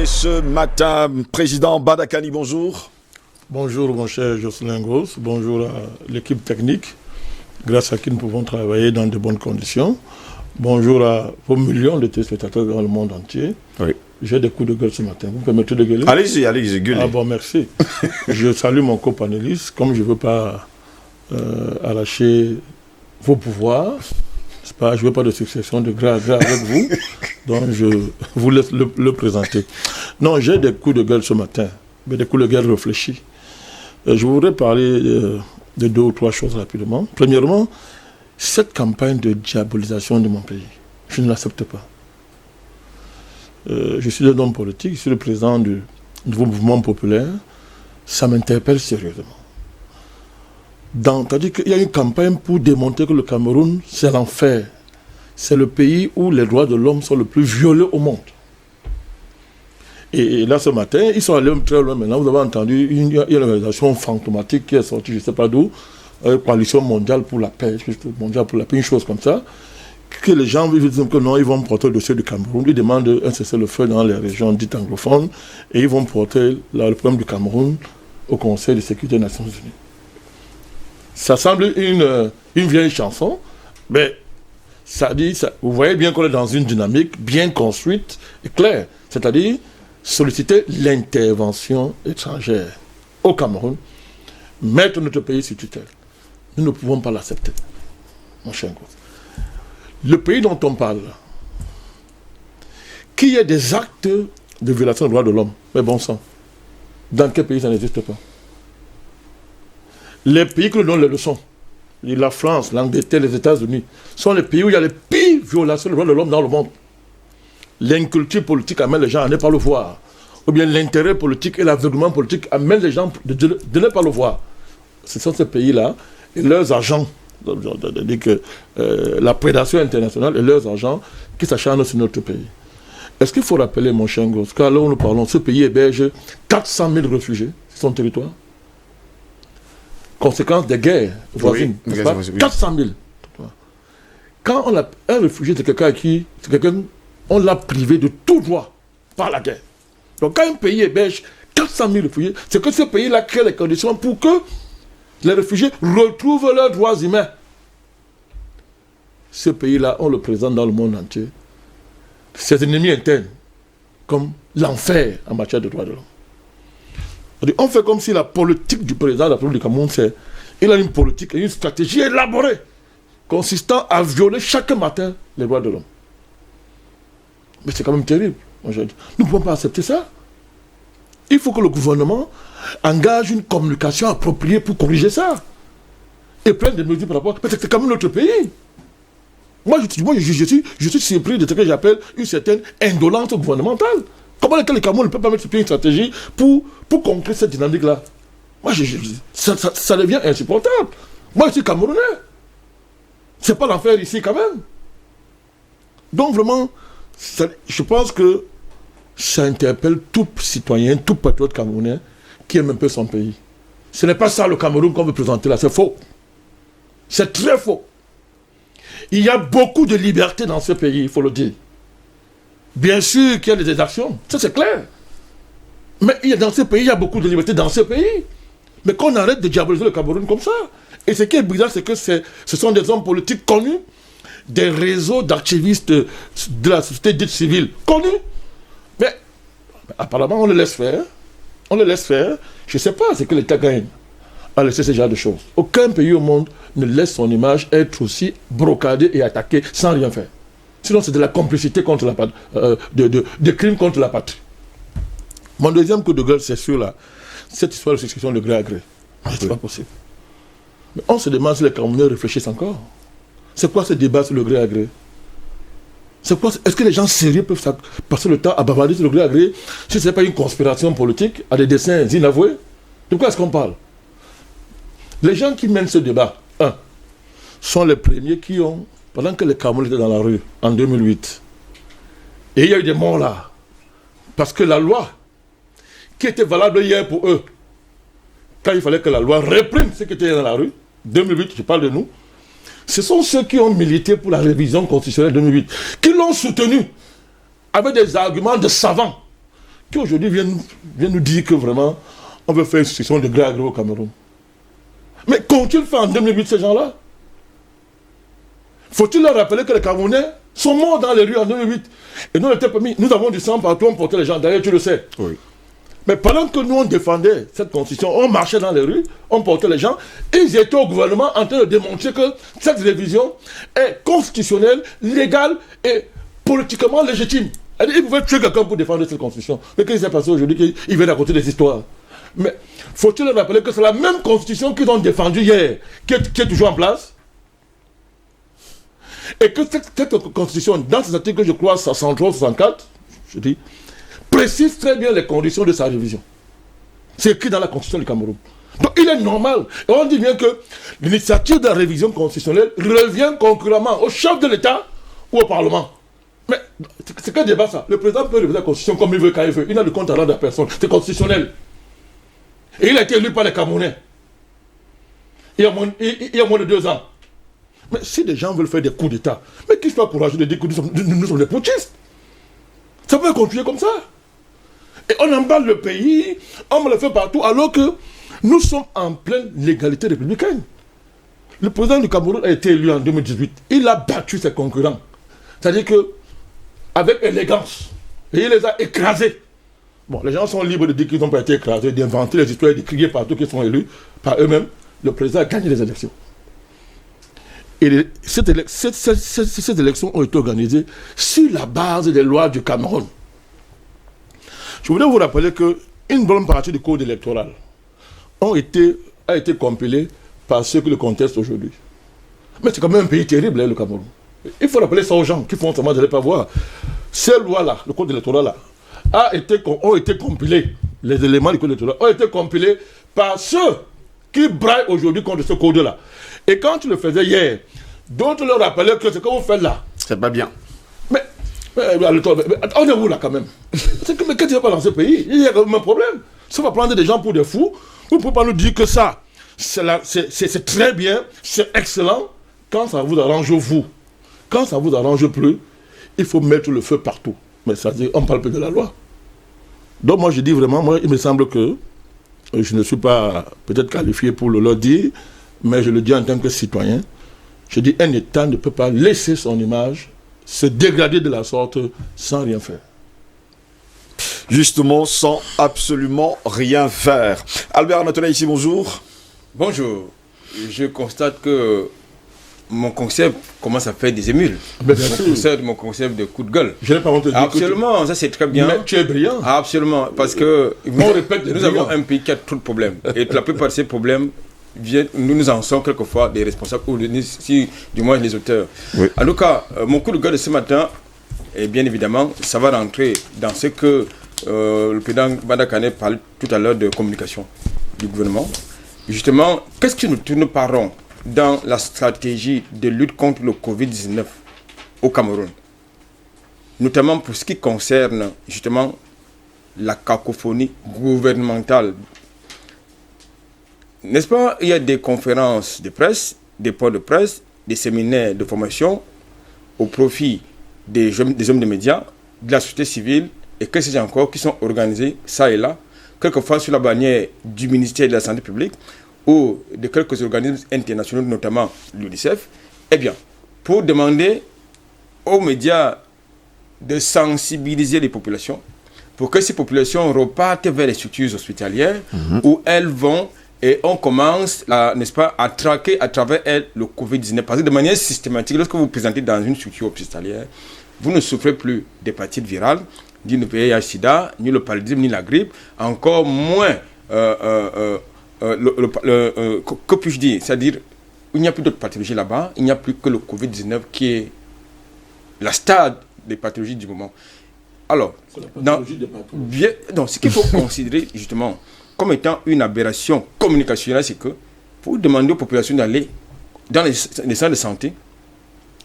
invité ce matin, Président Badakani, bonjour. Bonjour mon cher Jocelyn Gross, bonjour à l'équipe technique, grâce à qui nous pouvons travailler dans de bonnes conditions. Bonjour à vos millions de téléspectateurs dans le monde entier. Oui. J'ai des coups de gueule ce matin, vous me permettez de gueuler? Allez-y, gueulez. Ah bon, merci. Je salue mon copanéliste, comme je ne veux pas arracher vos pouvoirs. Je ne veux pas de succession de gré à gré avec vous, donc je vous laisse le présenter. Non, j'ai des coups de gueule ce matin, mais des coups de gueule réfléchis. Je voudrais parler de deux ou trois choses rapidement. Premièrement, cette campagne de diabolisation de mon pays, je ne l'accepte pas. Je suis un homme politique, je suis le président du nouveau mouvement populaire, ça m'interpelle sérieusement. C'est-à-dire qu'il y a une campagne pour démontrer que le Cameroun, c'est l'enfer. C'est le pays où les droits de l'homme sont le plus violés au monde. Et là, ce matin, ils sont allés très loin maintenant. Vous avez entendu, il y a une organisation fantomatique qui est sortie, je ne sais pas d'où, Coalition mondiale pour la paix, une chose comme ça, que les gens disent que non, ils vont porter le dossier du Cameroun, ils demandent un cessez-le-feu dans les régions dites anglophones, et ils vont porter le problème du Cameroun au Conseil de sécurité des Nations Unies. Ça semble une vieille chanson, mais ça dit, vous voyez bien qu'on est dans une dynamique bien construite et claire, c'est-à-dire solliciter l'intervention étrangère au Cameroun, mettre notre pays sur tutelle. Nous ne pouvons pas l'accepter, mon cher Ngoz. Le pays dont on parle, qu'il y ait des actes de violation des droits de l'homme, mais bon sang, dans quel pays ça n'existe pas? Les pays qui nous donnent les leçons, la France, l'Angleterre, les États-Unis, sont les pays où il y a les pires violations des droits de l'homme dans le monde. L'inculture politique amène les gens à ne pas le voir. Ou bien l'intérêt politique et l'aveuglement politique amènent les gens de ne pas le voir. Ce sont ces pays-là et leurs agents, la prédation internationale et leurs agents qui s'acharnent sur notre pays. Est-ce qu'il faut rappeler, mon cher Ngoz, qu'à l'heure où nous parlons, ce pays héberge 400 000 réfugiés sur son territoire? Conséquence des guerres voisines, oui, 400 000. Quand on a un réfugié, c'est quelqu'un on l'a privé de tout droit par la guerre. Donc quand un pays héberge 400 000 réfugiés, c'est que ce pays-là crée les conditions pour que les réfugiés retrouvent leurs droits humains. Ce pays-là, on le présente dans le monde entier. Ses ennemis internes, comme l'enfer en matière de droits de l'homme. On fait comme si la politique du président de la République du Cameroun, il a une politique et une stratégie élaborée consistant à violer chaque matin les droits de l'homme. Mais c'est quand même terrible. Nous ne pouvons pas accepter ça. Il faut que le gouvernement engage une communication appropriée pour corriger ça. Et prenne des mesures par rapport. Mais c'est quand même notre pays. Moi, je suis surpris de ce que j'appelle une certaine indolence gouvernementale. Comment le Cameroun ne peut pas mettre sur pied une stratégie pour concrétiser cette dynamique-là? Moi, ça devient insupportable. Moi, je suis Camerounais. C'est pas l'enfer ici, quand même. Donc, vraiment, je pense que ça interpelle tout citoyen, tout patriote camerounais qui aime un peu son pays. Ce n'est pas ça le Cameroun qu'on veut présenter là, c'est faux. C'est très faux. Il y a beaucoup de liberté dans ce pays, il faut le dire. Bien sûr qu'il y a des exactions, ça c'est clair. Mais dans ce pays, il y a beaucoup de liberté dans ce pays. Mais qu'on arrête de diaboliser le Cameroun comme ça. Et ce qui est bizarre, c'est que ce sont des hommes politiques connus, des réseaux d'activistes de la société dite civile connus. Mais apparemment, on les laisse faire. On les laisse faire. Je ne sais pas ce que l'État gagne à laisser ce genre de choses. Aucun pays au monde ne laisse son image être aussi brocadée et attaquée sans rien faire. Sinon, c'est de la complicité contre la patrie, de crimes contre la patrie. Mon deuxième coup de gueule, c'est sur cette histoire de succession de gré à gré. C'est pas possible. Mais on se demande si les Camerounais réfléchissent encore. C'est quoi ce débat sur le gré à gré? Est-ce que les gens sérieux peuvent passer le temps à bavarder sur le gré à gré si ce n'est pas une conspiration politique à des dessins inavoués? De quoi est-ce qu'on parle? Les gens qui mènent ce débat, sont les premiers qui ont, pendant que les Camerounais étaient dans la rue en 2008, et il y a eu des morts là, parce que la loi qui était valable hier pour eux, quand il fallait que la loi réprime ceux qui étaient dans la rue, 2008, je parle de nous, ce sont ceux qui ont milité pour la révision constitutionnelle 2008, qui l'ont soutenu avec des arguments de savants, qui aujourd'hui viennent nous dire que vraiment, on veut faire une succession de gré à gré au Cameroun. Mais qu'ont-ils fait en 2008, ces gens-là? Faut-il leur rappeler que les Camerounais sont morts dans les rues en 2008? Et nous, on était permis, nous avons du sang partout, on portait les gens. D'ailleurs, tu le sais. Oui. Mais pendant que nous, on défendait cette constitution, on marchait dans les rues, on portait les gens, ils étaient au gouvernement en train de démontrer que cette révision est constitutionnelle, légale et politiquement légitime. Ils pouvaient tuer quelqu'un pour défendre cette constitution. Mais qu'est-ce qui s'est passé aujourd'hui? Ils viennent raconter des histoires. Mais faut-il leur rappeler que c'est la même constitution qu'ils ont défendue hier, qui est toujours en place? Et que cette constitution, dans ses articles, je crois, 63, 64, je dis, précise très bien les conditions de sa révision. C'est écrit dans la constitution du Cameroun. Donc il est normal. Et on dit bien que l'initiative de la révision constitutionnelle revient concurremment au chef de l'État ou au Parlement. Mais c'est quel débat ça? Le président peut réviser la constitution comme il veut, quand il veut. Il n'a de compte à rendre à personne. C'est constitutionnel. Et il a été élu par les Camerounais. Il y a moins de 2 ans. Mais si des gens veulent faire des coups d'État, mais qu'ils soient courageux de dire que nous sommes des putschistes. Ça peut continuer comme ça. Et on emballe le pays, on me le fait partout, alors que nous sommes en pleine légalité républicaine. Le président du Cameroun a été élu en 2018. Il a battu ses concurrents. C'est-à-dire que, avec élégance, et il les a écrasés. Bon, les gens sont libres de dire qu'ils n'ont pas été écrasés, d'inventer les histoires, de crier partout qu'ils sont élus par eux-mêmes. Le président a gagné les élections. Et ces élections ont été organisées sur la base des lois du Cameroun. Je voulais vous rappeler qu'une bonne partie du code électoral a été compilée par ceux qui le contestent aujourd'hui. Mais c'est quand même un pays terrible, le Cameroun. Il faut rappeler ça aux gens qui font seulement de ne pas voir. Ces lois-là, le code électoral-là, ont été compilés, les éléments du code électoral ont été compilés par ceux qui braillent aujourd'hui contre ce code-là. Et quand tu le faisais hier, d'autres leur rappelaient que ce que vous faites là, c'est pas bien. Mais on est où là quand même? C'est que, mais qu'est-ce qui va pas dans ce pays? Il y a quand même un problème. Ça va prendre des gens pour des fous. Vous ne pouvez pas nous dire que ça, c'est très bien, c'est excellent, quand ça vous arrange vous. Quand ça vous arrange plus, il faut mettre le feu partout. Mais ça dit, on parle peu de la loi. Donc moi je dis vraiment, il me semble que je ne suis pas peut-être qualifié pour le dire, mais je le dis en tant que citoyen. Je dis, un État ne peut pas laisser son image se dégrader de la sorte sans rien faire. Justement, sans absolument rien faire. Albert Anatola ici, bonjour. Bonjour. Je constate que mon concept commence à faire des émules. Mon concept de coup de gueule. Je n'ai pas honte de dire. Absolument, ça c'est très bien. Mais tu es brillant. Absolument, parce que nous avons un pays qui a trop de problèmes. Et la plupart de ces problèmes, nous en sommes quelquefois des responsables, ou si, du moins les auteurs. Oui. En tout cas, mon coup de gueule de ce matin, et bien évidemment, ça va rentrer dans ce que le président Badakane parlait tout à l'heure de communication du gouvernement. Justement, qu'est-ce que nous parlons dans la stratégie de lutte contre le Covid-19 au Cameroun, notamment pour ce qui concerne justement la cacophonie gouvernementale. N'est-ce pas, il y a des conférences de presse, des points de presse, des séminaires de formation au profit des hommes de médias, de la société civile et que sais-je encore, qui sont organisés, ça et là, quelquefois sur la bannière du ministère de la Santé publique ou de quelques organismes internationaux, notamment l'UNICEF, eh bien, pour demander aux médias de sensibiliser les populations pour que ces populations repartent vers les structures hospitalières où elles vont et on commence, n'est-ce pas, à traquer à travers elles le Covid-19. Parce que de manière systématique, lorsque vous vous présentez dans une structure hospitalière, vous ne souffrez plus d'hépatite virale, ni le VIH-Sida, ni le paludisme, ni la grippe, encore moins, que puis-je dire? C'est-à-dire, il n'y a plus d'autres pathologies là-bas, il n'y a plus que le Covid-19 qui est la stade des pathologies du moment. Alors, donc, ce qu'il faut considérer justement comme étant une aberration communicationnelle, c'est que pour demander aux populations d'aller dans les centres de santé,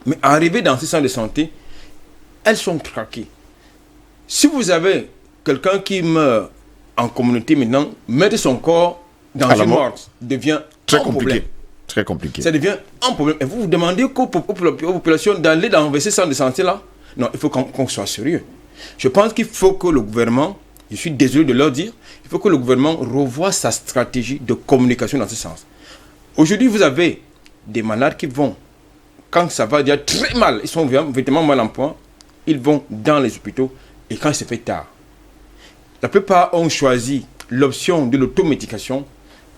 mais arriver dans ces centres de santé, elles sont traquées. Si vous avez quelqu'un qui meurt en communauté maintenant, mettre son corps dans une morgue devient très un compliqué. Problème. Très compliqué. Ça devient un problème. Et vous vous demandez aux populations d'aller dans ces centres de santé-là? Non, il faut qu'on soit sérieux. Je pense qu'il faut que le gouvernement je suis désolé de leur dire, il faut que le gouvernement revoie sa stratégie de communication dans ce sens. Aujourd'hui, vous avez des malades qui vont, quand ça va déjà très mal, ils sont vraiment mal en point, ils vont dans les hôpitaux et quand c'est fait tard. La plupart ont choisi l'option de l'automédication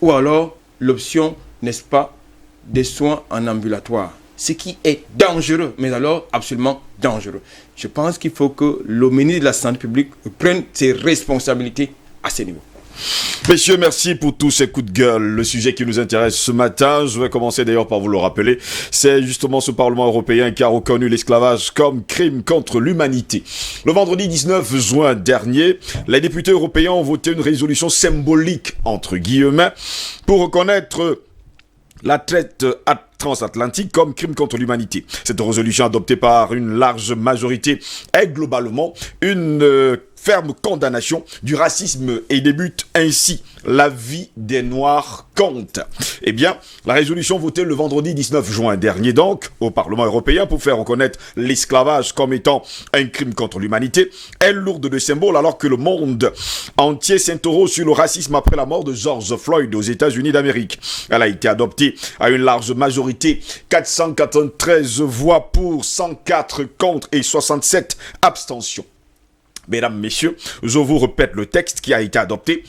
ou alors l'option, n'est-ce pas, des soins en ambulatoire. Ce qui est dangereux, mais alors absolument dangereux. Je pense qu'il faut que le ministre de la Santé publique prenne ses responsabilités à ce niveau. Messieurs, merci pour tous ces coups de gueule. Le sujet qui nous intéresse ce matin, je vais commencer d'ailleurs par vous le rappeler, c'est justement ce Parlement européen qui a reconnu l'esclavage comme crime contre l'humanité. Le vendredi 19 juin dernier, les députés européens ont voté une résolution symbolique, entre guillemets, pour reconnaître la traite transatlantique comme crime contre l'humanité. Cette résolution adoptée par une large majorité est globalement une ferme condamnation du racisme et débute ainsi la vie des Noirs compte. Eh bien, la résolution votée le vendredi 19 juin dernier donc au Parlement européen pour faire reconnaître l'esclavage comme étant un crime contre l'humanité est lourde de symboles alors que le monde entier s'interroge sur le racisme après la mort de George Floyd aux États-Unis d'Amérique. Elle a été adoptée à une large majorité, 493 voix pour, 104 contre et 67 abstentions. Mesdames, Messieurs, je vous répète le texte qui a été adopté.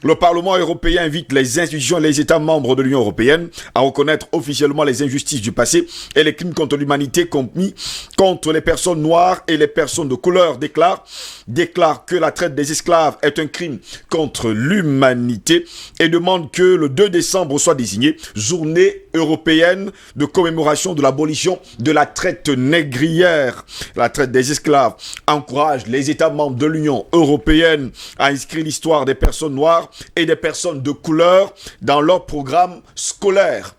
Le Parlement européen invite les institutions et les États membres de l'Union européenne à reconnaître officiellement les injustices du passé et les crimes contre l'humanité commis contre les personnes noires et les personnes de couleur. Déclare que la traite des esclaves est un crime contre l'humanité et demande que le 2 décembre soit désigné journée européenne de commémoration de l'abolition de la traite négrière. La traite des esclaves encourage les États membres de l'Union européenne à inscrire l'histoire des personnes noires et des personnes de couleur dans leur programme scolaire.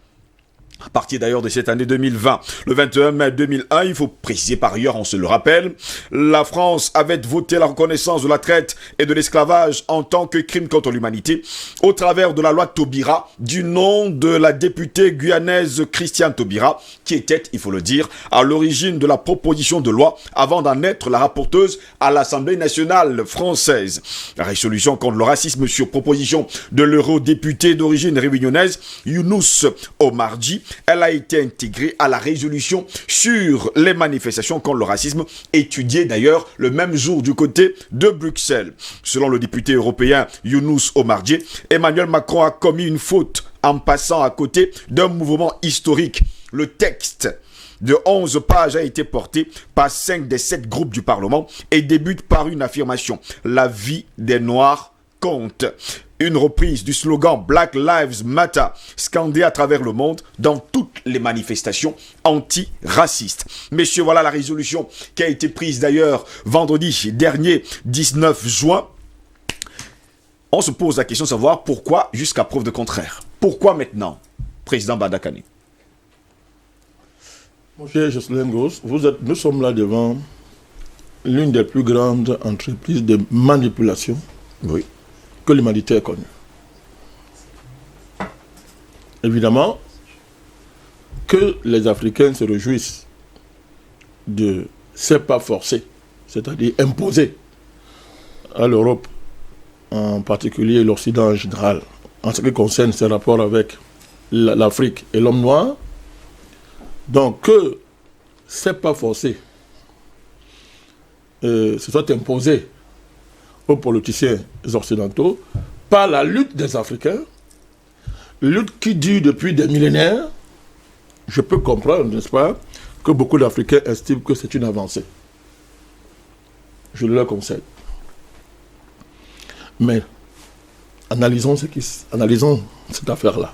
À partir d'ailleurs de cette année 2020, le 21 mai 2001, il faut préciser par ailleurs, on se le rappelle, la France avait voté la reconnaissance de la traite et de l'esclavage en tant que crime contre l'humanité au travers de la loi Taubira du nom de la députée guyanaise Christiane Taubira, qui était, il faut le dire, à l'origine de la proposition de loi avant d'en être la rapporteuse à l'Assemblée nationale française. La résolution contre le racisme sur proposition de l'eurodéputé d'origine réunionnaise Younous Omarji, elle a été intégrée à la résolution sur les manifestations contre le racisme, étudiée d'ailleurs le même jour du côté de Bruxelles. Selon le député européen Younous Omarji, Emmanuel Macron a commis une faute en passant à côté d'un mouvement historique. Le texte de 11 pages a été porté par 5 des 7 groupes du Parlement et débute par une affirmation. La vie des Noirs compte. Une reprise du slogan Black Lives Matter, scandé à travers le monde dans toutes les manifestations anti-racistes. Messieurs, voilà la résolution qui a été prise d'ailleurs vendredi dernier, 19 juin. On se pose la question de savoir pourquoi jusqu'à preuve de contraire. Pourquoi maintenant, président Badakani? Mon cher Jocelyn Goss, nous sommes là devant l'une des plus grandes entreprises de manipulation que l'humanité a connue. Évidemment, que les Africains se réjouissent de ces pas forcés, c'est-à-dire imposés à l'Europe, en particulier l'Occident en général, en ce qui concerne ses rapports avec l'Afrique et l'homme noir. Donc que ces pas forcés se soient imposés aux politiciens occidentaux par la lutte des Africains, lutte qui dure depuis des millénaires. Je peux comprendre, n'est-ce pas, que beaucoup d'Africains estiment que c'est une avancée. Je le leur concède. Mais analysons cette affaire-là.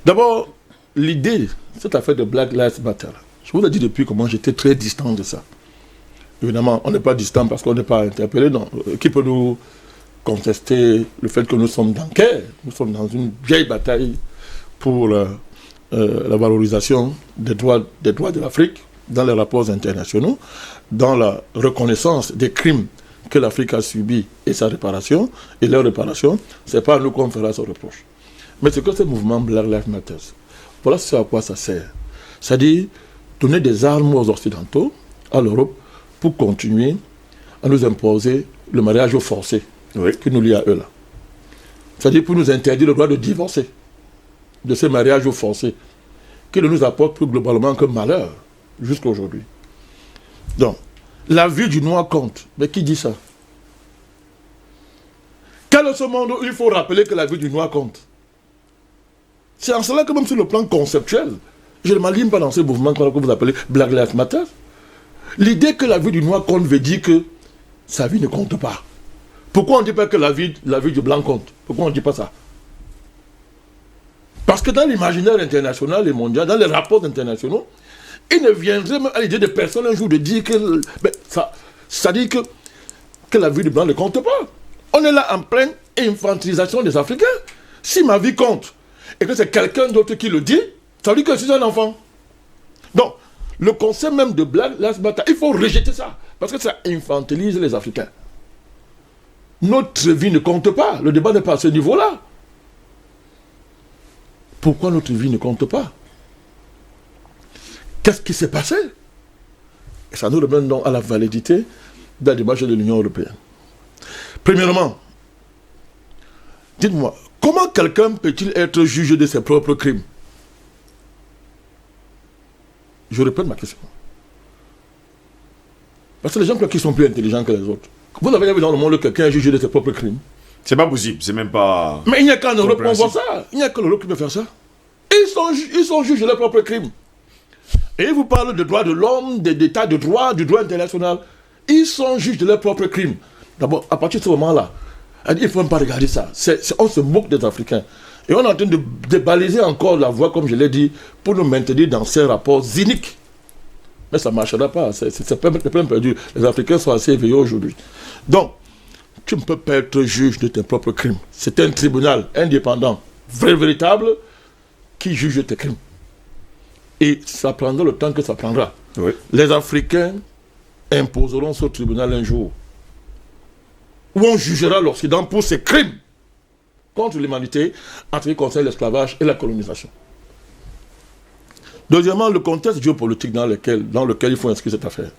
D'abord, l'idée, cette affaire de Black Lives Matter, je vous ai dit depuis comment j'étais très distant de ça. Évidemment, on n'est pas distant parce qu'on n'est pas interpellé. Non. Qui peut nous contester le fait que nous sommes dans guerre? Nous sommes dans une vieille bataille pour la valorisation des droits de l'Afrique dans les rapports internationaux, dans la reconnaissance des crimes que l'Afrique a subis et sa réparation, et leur réparation, ce n'est pas à nous qu'on fera ce reproche. Mais c'est que ce mouvement Black Lives Matter, voilà ce à quoi ça sert. C'est-à-dire donner des armes aux Occidentaux, à l'Europe, pour continuer à nous imposer le mariage forcé Oui. qui nous lie à eux là. C'est-à-dire pour nous interdire le droit de divorcer de ces mariages forcés qui ne nous apportent plus globalement que malheur jusqu'à aujourd'hui. Donc, la vie du noir compte. Mais qui dit ça? Quel est ce monde où il faut rappeler que la vie du noir compte? C'est en cela que même sur le plan conceptuel, je ne m'aligne pas dans ce mouvement que vous appelez Black Lives Matter. L'idée que la vie du noir compte veut dire que sa vie ne compte pas. Pourquoi on ne dit pas que la vie du blanc compte? Pourquoi on ne dit pas ça? Parce que dans l'imaginaire international et mondial, dans les rapports internationaux, il ne viendrait même à l'idée de personne un jour de dire que... ça dit que la vie du blanc ne compte pas. On est là en pleine infantilisation des Africains. Si ma vie compte et que c'est quelqu'un d'autre qui le dit, ça veut dire que je suis un enfant. Donc, le concept même de Black Lives Matter, il faut rejeter ça. Parce que ça infantilise les Africains. Notre vie ne compte pas. Le débat n'est pas à ce niveau-là. Pourquoi notre vie ne compte pas? Qu'est-ce qui s'est passé? Et ça nous ramène donc à la validité de la démarche de l'Union européenne. Premièrement, dites-moi, comment quelqu'un peut-il être jugé de ses propres crimes? Je répète ma question. Parce que les gens qui sont plus intelligents que les autres. Vous n'avez jamais vu dans le monde quelqu'un jugé de ses propres crimes? C'est pas possible, c'est même pas... Mais il n'y a qu'en Europe qu'on voit ça. Il n'y a qu'en Europe qui peut faire ça. Ils sont juges de leurs propres crimes. Et ils vous parlent de droits de l'homme, d'état de droit, du droit international. Ils sont juges de leurs propres crimes. D'abord, à partir de ce moment-là, il ne faut même pas regarder ça. On se moque des Africains. Et on est en train de baliser encore la voie, comme je l'ai dit, pour nous maintenir dans ces rapports iniques. Mais ça ne marchera pas. C'est plein perdu. Les Africains sont assez éveillés aujourd'hui. Donc, tu ne peux pas être juge de tes propres crimes. C'est un tribunal indépendant, véritable, qui juge tes crimes. Et ça prendra le temps que ça prendra. Oui. Les Africains imposeront ce tribunal un jour, où on jugera l'Occident pour ses crimes contre l'humanité en ce qui concerne l'esclavage et la colonisation. Deuxièmement, le contexte géopolitique dans lequel il faut inscrire cette affaire.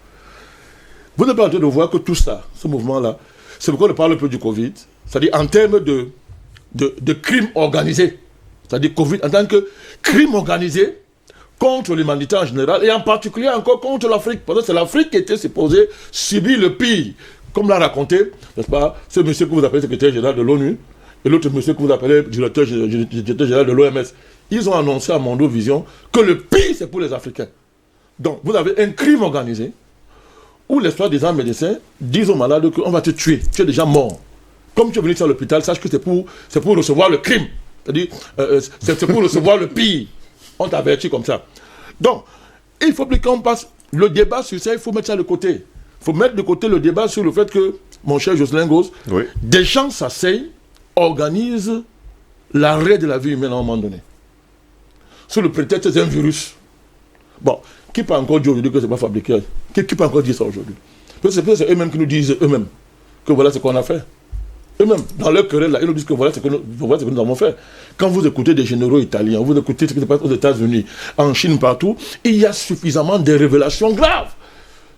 Vous n'êtes pas en train de voir que tout ça, ce mouvement-là, c'est pourquoi on parle un peu du Covid, c'est-à-dire en termes de crimes organisés, c'est-à-dire Covid en tant que crime organisé contre l'humanité en général, et en particulier encore contre l'Afrique, parce que c'est l'Afrique qui était supposée subir le pire, comme l'a raconté, n'est-ce pas, ce monsieur que vous appelez secrétaire général de l'ONU, et l'autre monsieur que vous appelez directeur général de l'OMS. Ils ont annoncé à Mondovision que le pire, c'est pour les Africains. Donc, vous avez un crime organisé, où les soi-disant médecins disent aux malades qu'on va te tuer, tu es déjà mort. Comme tu es venu à l'hôpital, sache que c'est pour recevoir le crime. C'est-à-dire, c'est pour recevoir le pire. On t'avertit comme ça. Donc, il faut plus qu'on passe le débat sur ça, il faut mettre ça de côté. Il faut mettre de côté le débat sur le fait que, mon cher Jocelyn Gauss, oui, des gens s'asseyent, organisent l'arrêt de la vie humaine à un moment donné. Sous le prétexte que c'est un virus. Bon, qui peut encore dire aujourd'hui que ce n'est pas fabriqué? Qui peut encore dire ça aujourd'hui? Parce que c'est eux-mêmes qui nous disent eux-mêmes que voilà ce qu'on a fait. Eux-mêmes, dans leur querelle, là, ils nous disent que voilà ce que nous avons fait. Quand vous écoutez des généraux italiens, vous écoutez ce qui se passe aux États-Unis, en Chine, partout, il y a suffisamment de révélations graves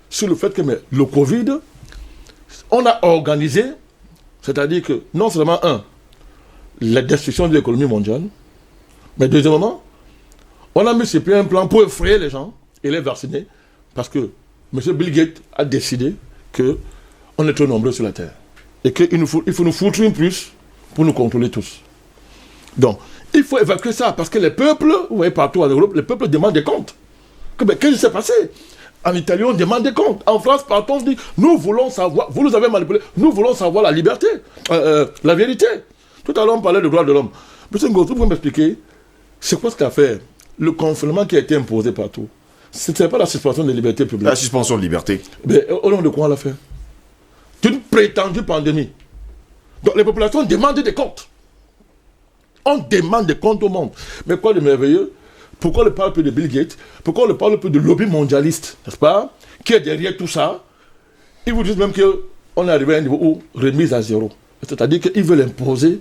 sur le fait que le Covid, on a organisé, c'est-à-dire que non seulement, la destruction de l'économie mondiale, mais deuxièmement, on a mis sur pied un plan pour effrayer les gens et les vacciner, parce que M. Bill Gates a décidé qu'on est trop nombreux sur la Terre. Et qu'il faut nous foutre une plus pour nous contrôler tous. Donc, il faut évacuer ça, parce que les peuples, vous voyez partout en Europe, les peuples demandent des comptes. Qu'est-ce qui s'est passé? En Italie, on demande des comptes. En France, partout, on dit, nous voulons savoir, vous nous avez manipulé, nous voulons savoir la liberté, la vérité. Tout à l'heure, on parlait de droits de l'homme. Monsieur Ngoto, vous pouvez m'expliquer, c'est quoi cette affaire? Le confinement qui a été imposé partout, ce n'est pas la suspension des libertés publiques. La suspension de liberté. Mais au nom de quoi on l'a fait? D'une prétendue pandémie. Donc les populations demandent des comptes. On demande des comptes au monde. Mais quoi de merveilleux? Pourquoi on ne parle plus de Bill Gates? Pourquoi on ne parle plus de lobby mondialiste, n'est-ce pas? Qui est derrière tout ça? Ils vous disent même qu'on est arrivé à un niveau où remise à zéro. C'est-à-dire qu'ils veulent imposer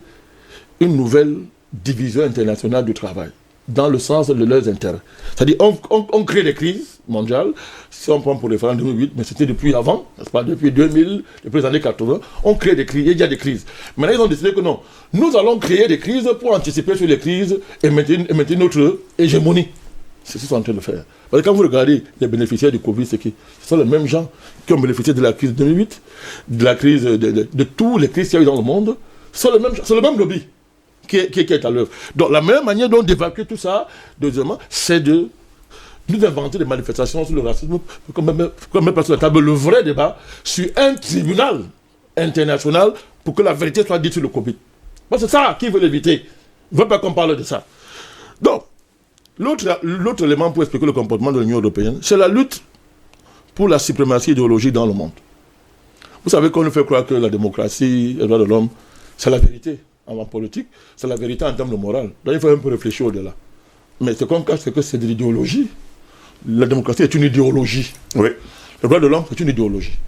une nouvelle division internationale du travail. dans le sens de leurs intérêts. C'est-à-dire, on crée des crises mondiales. Si on prend pour référence 2008, mais c'était depuis avant, n'est-ce pas, depuis 2000, depuis les années 80, on crée des crises, il y a des crises. Maintenant, ils ont décidé que non, nous allons créer des crises pour anticiper sur les crises et maintenir notre hégémonie. C'est ce qu'ils sont en train de faire. Parce que quand vous regardez les bénéficiaires du Covid, ce sont les mêmes gens qui ont bénéficié de la crise de 2008, de la crise de tous les crises qu'il y a eu dans le monde. C'est le même lobby qui est à l'œuvre. Donc la meilleure manière d'évacuer tout ça, deuxièmement, c'est de nous inventer des manifestations sur le racisme, comme mettre sur la table le vrai débat sur un tribunal international pour que la vérité soit dite sur le Covid. Parce que c'est ça qu'ils veulent éviter. Ils ne veulent pas qu'on parle de ça. Donc, l'autre élément pour expliquer le comportement de l'Union européenne, c'est la lutte pour la suprématie idéologique dans le monde. Vous savez qu'on nous fait croire que la démocratie, les droits de l'homme, c'est la vérité en politique, c'est la vérité en termes de morale. Donc il faut un peu réfléchir au-delà. Mais ce qu'on cache, c'est que c'est de l'idéologie. La démocratie est une idéologie. Oui. Le droit de l'homme est une idéologie.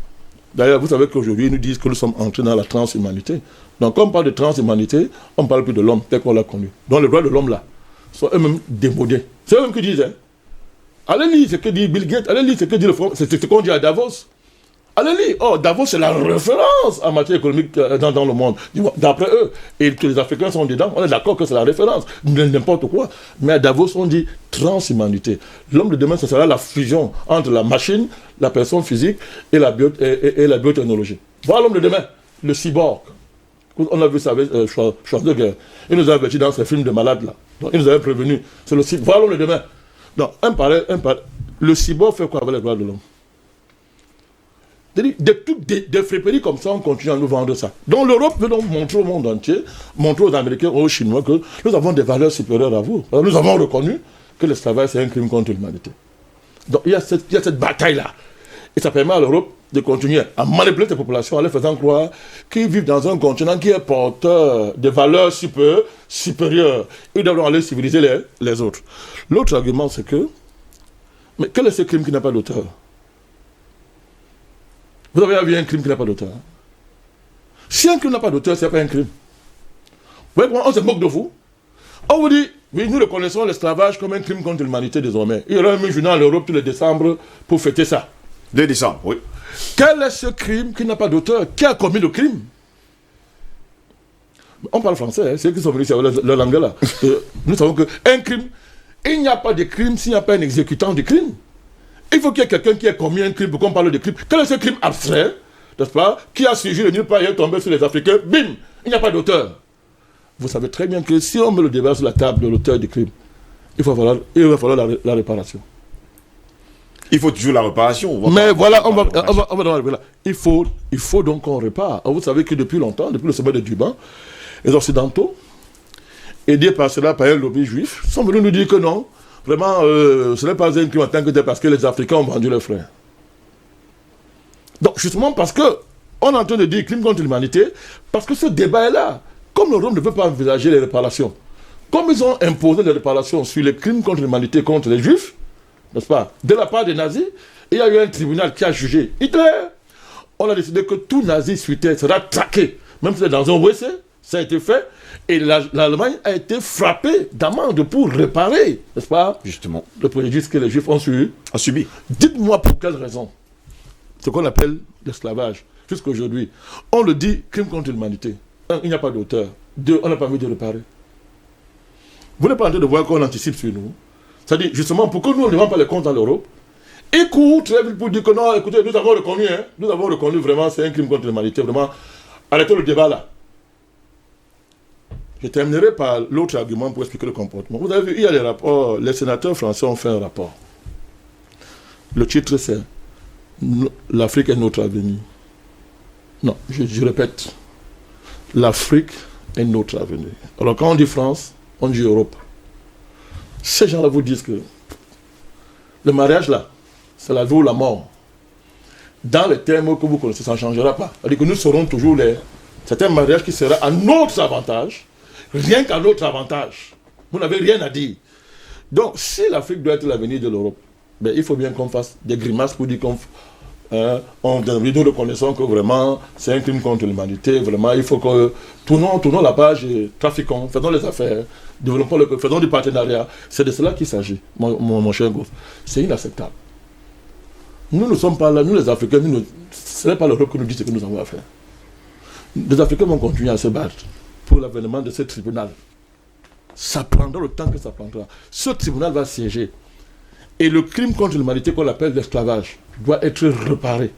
D'ailleurs, vous savez qu'aujourd'hui, ils nous disent que nous sommes entrés dans la transhumanité. Donc quand on parle de transhumanité, on ne parle plus de l'homme tel qu'on l'a connu. Donc les droits de l'homme, là, sont eux-mêmes démodés. C'est eux-mêmes qui disent, hein. Allez lire ce que dit Bill Gates, allez lire ce que dit c'est ce qu'on dit à Davos. Allez lire. Oh, Davos, c'est la référence en matière économique dans le monde. D'après eux, et que les Africains sont dedans, on est d'accord que c'est la référence, n'importe quoi. Mais à Davos, on dit transhumanité. L'homme de demain, ce sera la fusion entre la machine, la personne physique et la biotechnologie. Voilà l'homme de demain, le cyborg. On a vu ça avec Schwarzenegger. Il nous a averti dans ces films de malades là. Donc, il nous avait prévenu. C'est le cyborg. Voilà l'homme de demain. Donc, un par un. Le cyborg fait quoi avec les droits de l'homme? Des friperies comme ça, on continue à nous vendre ça. Donc l'Europe veut donc montrer au monde entier, montrer aux Américains, aux Chinois que nous avons des valeurs supérieures à vous. Alors, nous avons reconnu que l'esclavage c'est un crime contre l'humanité. Donc il y a cette bataille-là. Et ça permet à l'Europe de continuer à manipuler ces populations en leur faisant croire qu'ils vivent dans un continent qui est porteur de valeurs supérieures. Ils doivent aller civiliser les autres. L'autre argument, c'est que, mais quel est ce crime qui n'a pas d'auteur? Vous avez vu un crime qui n'a pas d'auteur? Si un crime n'a pas d'auteur, ce n'est pas un crime. Vous voyez comment on se moque de vous? On vous dit, oui, nous reconnaissons l'esclavage comme un crime contre l'humanité désormais. Il y aura un journal en Europe tous les décembre pour fêter ça. 2 décembre, oui. Quel est ce crime qui n'a pas d'auteur? Qui a commis le crime? On parle français, hein, c'est eux qui sont venus sur leur langue là. Nous savons qu'un crime, il n'y a pas de crime s'il n'y a pas un exécutant du crime. Il faut qu'il y ait quelqu'un qui ait commis un crime pour qu'on parle de crime. Quel est ce crime abstrait, n'est-ce pas, qui a surgi de nulle part et est tombé sur les Africains? Bim! Il n'y a pas d'auteur. Vous savez très bien que si on met le débat sur la table de l'auteur du crime, il va falloir la réparation. Il faut toujours la réparation. Mais voilà, on va dans la réparation. Il faut donc qu'on répare. Vous savez que depuis longtemps, depuis le sommet de Durban, les Occidentaux, aidés par cela, par un lobby juif, sont venus nous dire que non, vraiment, ce n'est pas un crime en tant que tel parce que les Africains ont vendu leurs frères. Donc, justement parce qu'on est en train de dire crime contre l'humanité, parce que ce débat est là. Comme l'Europe ne veut pas envisager les réparations, comme ils ont imposé les réparations sur les crimes contre l'humanité contre les Juifs, n'est-ce pas, de la part des nazis, il y a eu un tribunal qui a jugé Hitler. On a décidé que tout nazi suité sera traqué, même si c'est dans un WC, ça a été fait, et l'Allemagne a été frappée d'amende pour réparer, n'est-ce pas, justement, le préjudice que les Juifs ont subi. Dites-moi pour quelle raison ce qu'on appelle l'esclavage, jusqu'à aujourd'hui, on le dit crime contre l'humanité. 1, il n'y a pas d'auteur. 2, on n'a pas envie de réparer. Vous n'êtes pas en train de voir qu'on anticipe sur nous. C'est-à-dire, justement, pour que nous ne devons pas les comptes dans l'Europe, écoute, très vite pour dire que non, écoutez, nous avons reconnu vraiment, c'est un crime contre l'humanité, vraiment. Arrêtons le débat là. Je terminerai par l'autre argument pour expliquer le comportement. Vous avez vu, il y a les rapports, les sénateurs français ont fait un rapport. Le titre c'est « L'Afrique est notre avenir ». Non, je répète. L'Afrique est notre avenir. Alors quand on dit France, on dit Europe. Ces gens-là vous disent que le mariage là, c'est la vie ou la mort. Dans les termes que vous connaissez, ça ne changera pas. C'est-à-dire que nous serons toujours c'est un mariage qui sera à notre avantage, rien qu'à notre avantage. Vous n'avez rien à dire. Donc si l'Afrique doit être l'avenir de l'Europe, ben, il faut bien qu'on fasse des grimaces pour dire nous reconnaissons que vraiment c'est un crime contre l'humanité, vraiment il faut que tournons la page, trafiquons, faisons les affaires, développons faisons du partenariat. C'est de cela qu'il s'agit, mon cher Goff. C'est inacceptable. Nous ne sommes pas là, nous les Africains, ce n'est pas l'Europe qui nous dit ce que nous avons à faire. Les Africains vont continuer à se battre pour l'avènement de ce tribunal. Ça prendra le temps que ça prendra. Ce tribunal va siéger. Et le crime contre l'humanité qu'on appelle l'esclavage doit être réparé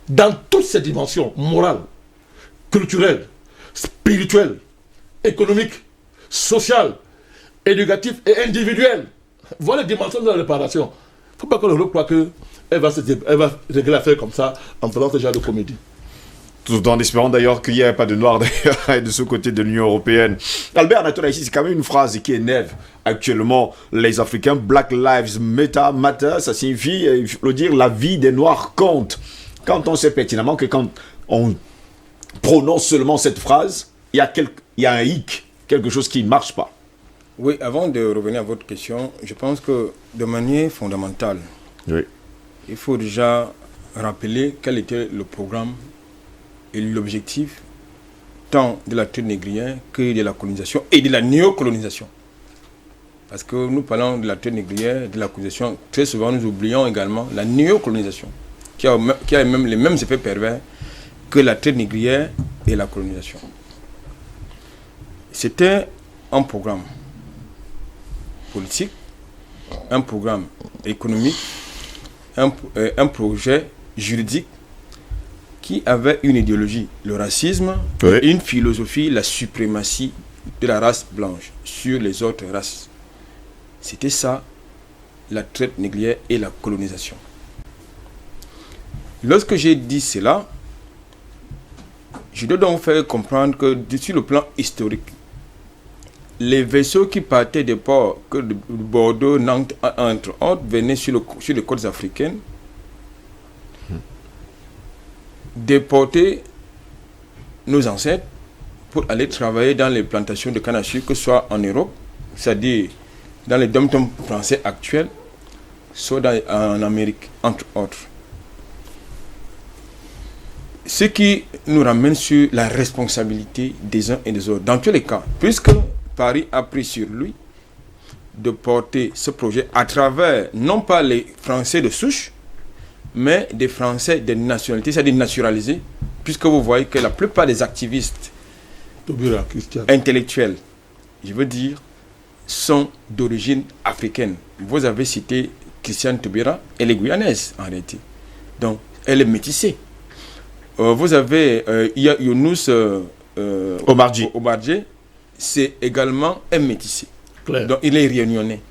dans toutes ses dimensions, morales, culturelles, spirituelles, économiques, sociales, éducatives et individuelles. Voilà les dimensions de la réparation. Il ne faut pas que l'Europe croie qu'elle va régler l'affaire comme ça en faisant ce genre de comédie. Tout en espérant d'ailleurs qu'il n'y ait pas de noir d'ailleurs de ce côté de l'Union européenne. Albert Natola, ici, c'est quand même une phrase qui énerve actuellement les Africains. Black Lives Matter, ça signifie, il faut le dire, la vie des Noirs compte. Quand on sait pertinemment que quand on prononce seulement cette phrase, il y a un hic, quelque chose qui ne marche pas. Oui, avant de revenir à votre question, je pense que de manière fondamentale, oui, il faut déjà rappeler quel était le programme et l'objectif tant de la traite négrière que de la colonisation et de la néocolonisation. Parce que nous parlons de la traite négrière, de la colonisation, très souvent nous oublions également la néocolonisation, qui a même les mêmes effets pervers que la traite négrière et la colonisation. C'était un programme politique, un programme économique, un projet juridique qui avait une idéologie, le racisme, oui, et une philosophie, la suprématie de la race blanche sur les autres races. C'était ça, la traite négrière et la colonisation. Lorsque j'ai dit cela, je dois donc faire comprendre que sur le plan historique, les vaisseaux qui partaient des ports de Bordeaux, Nantes, entre autres, venaient sur les côtes africaines, déporter nos ancêtres pour aller travailler dans les plantations de canne à sucre, que ce soit en Europe, c'est-à-dire dans les dom-toms français actuels, soit en Amérique, entre autres. Ce qui nous ramène sur la responsabilité des uns et des autres. Dans tous les cas, puisque Paris a pris sur lui de porter ce projet à travers, non pas les Français de souche, mais des Français de nationalité, c'est-à-dire naturalisés, puisque vous voyez que la plupart des activistes intellectuels, je veux dire, sont d'origine africaine. Vous avez cité Christiane Taubira, elle est guyanaise en réalité. Donc, elle est métissée. Vous avez Younous Omarjé, c'est également un métissé. Claire. Donc, il est réunionnais.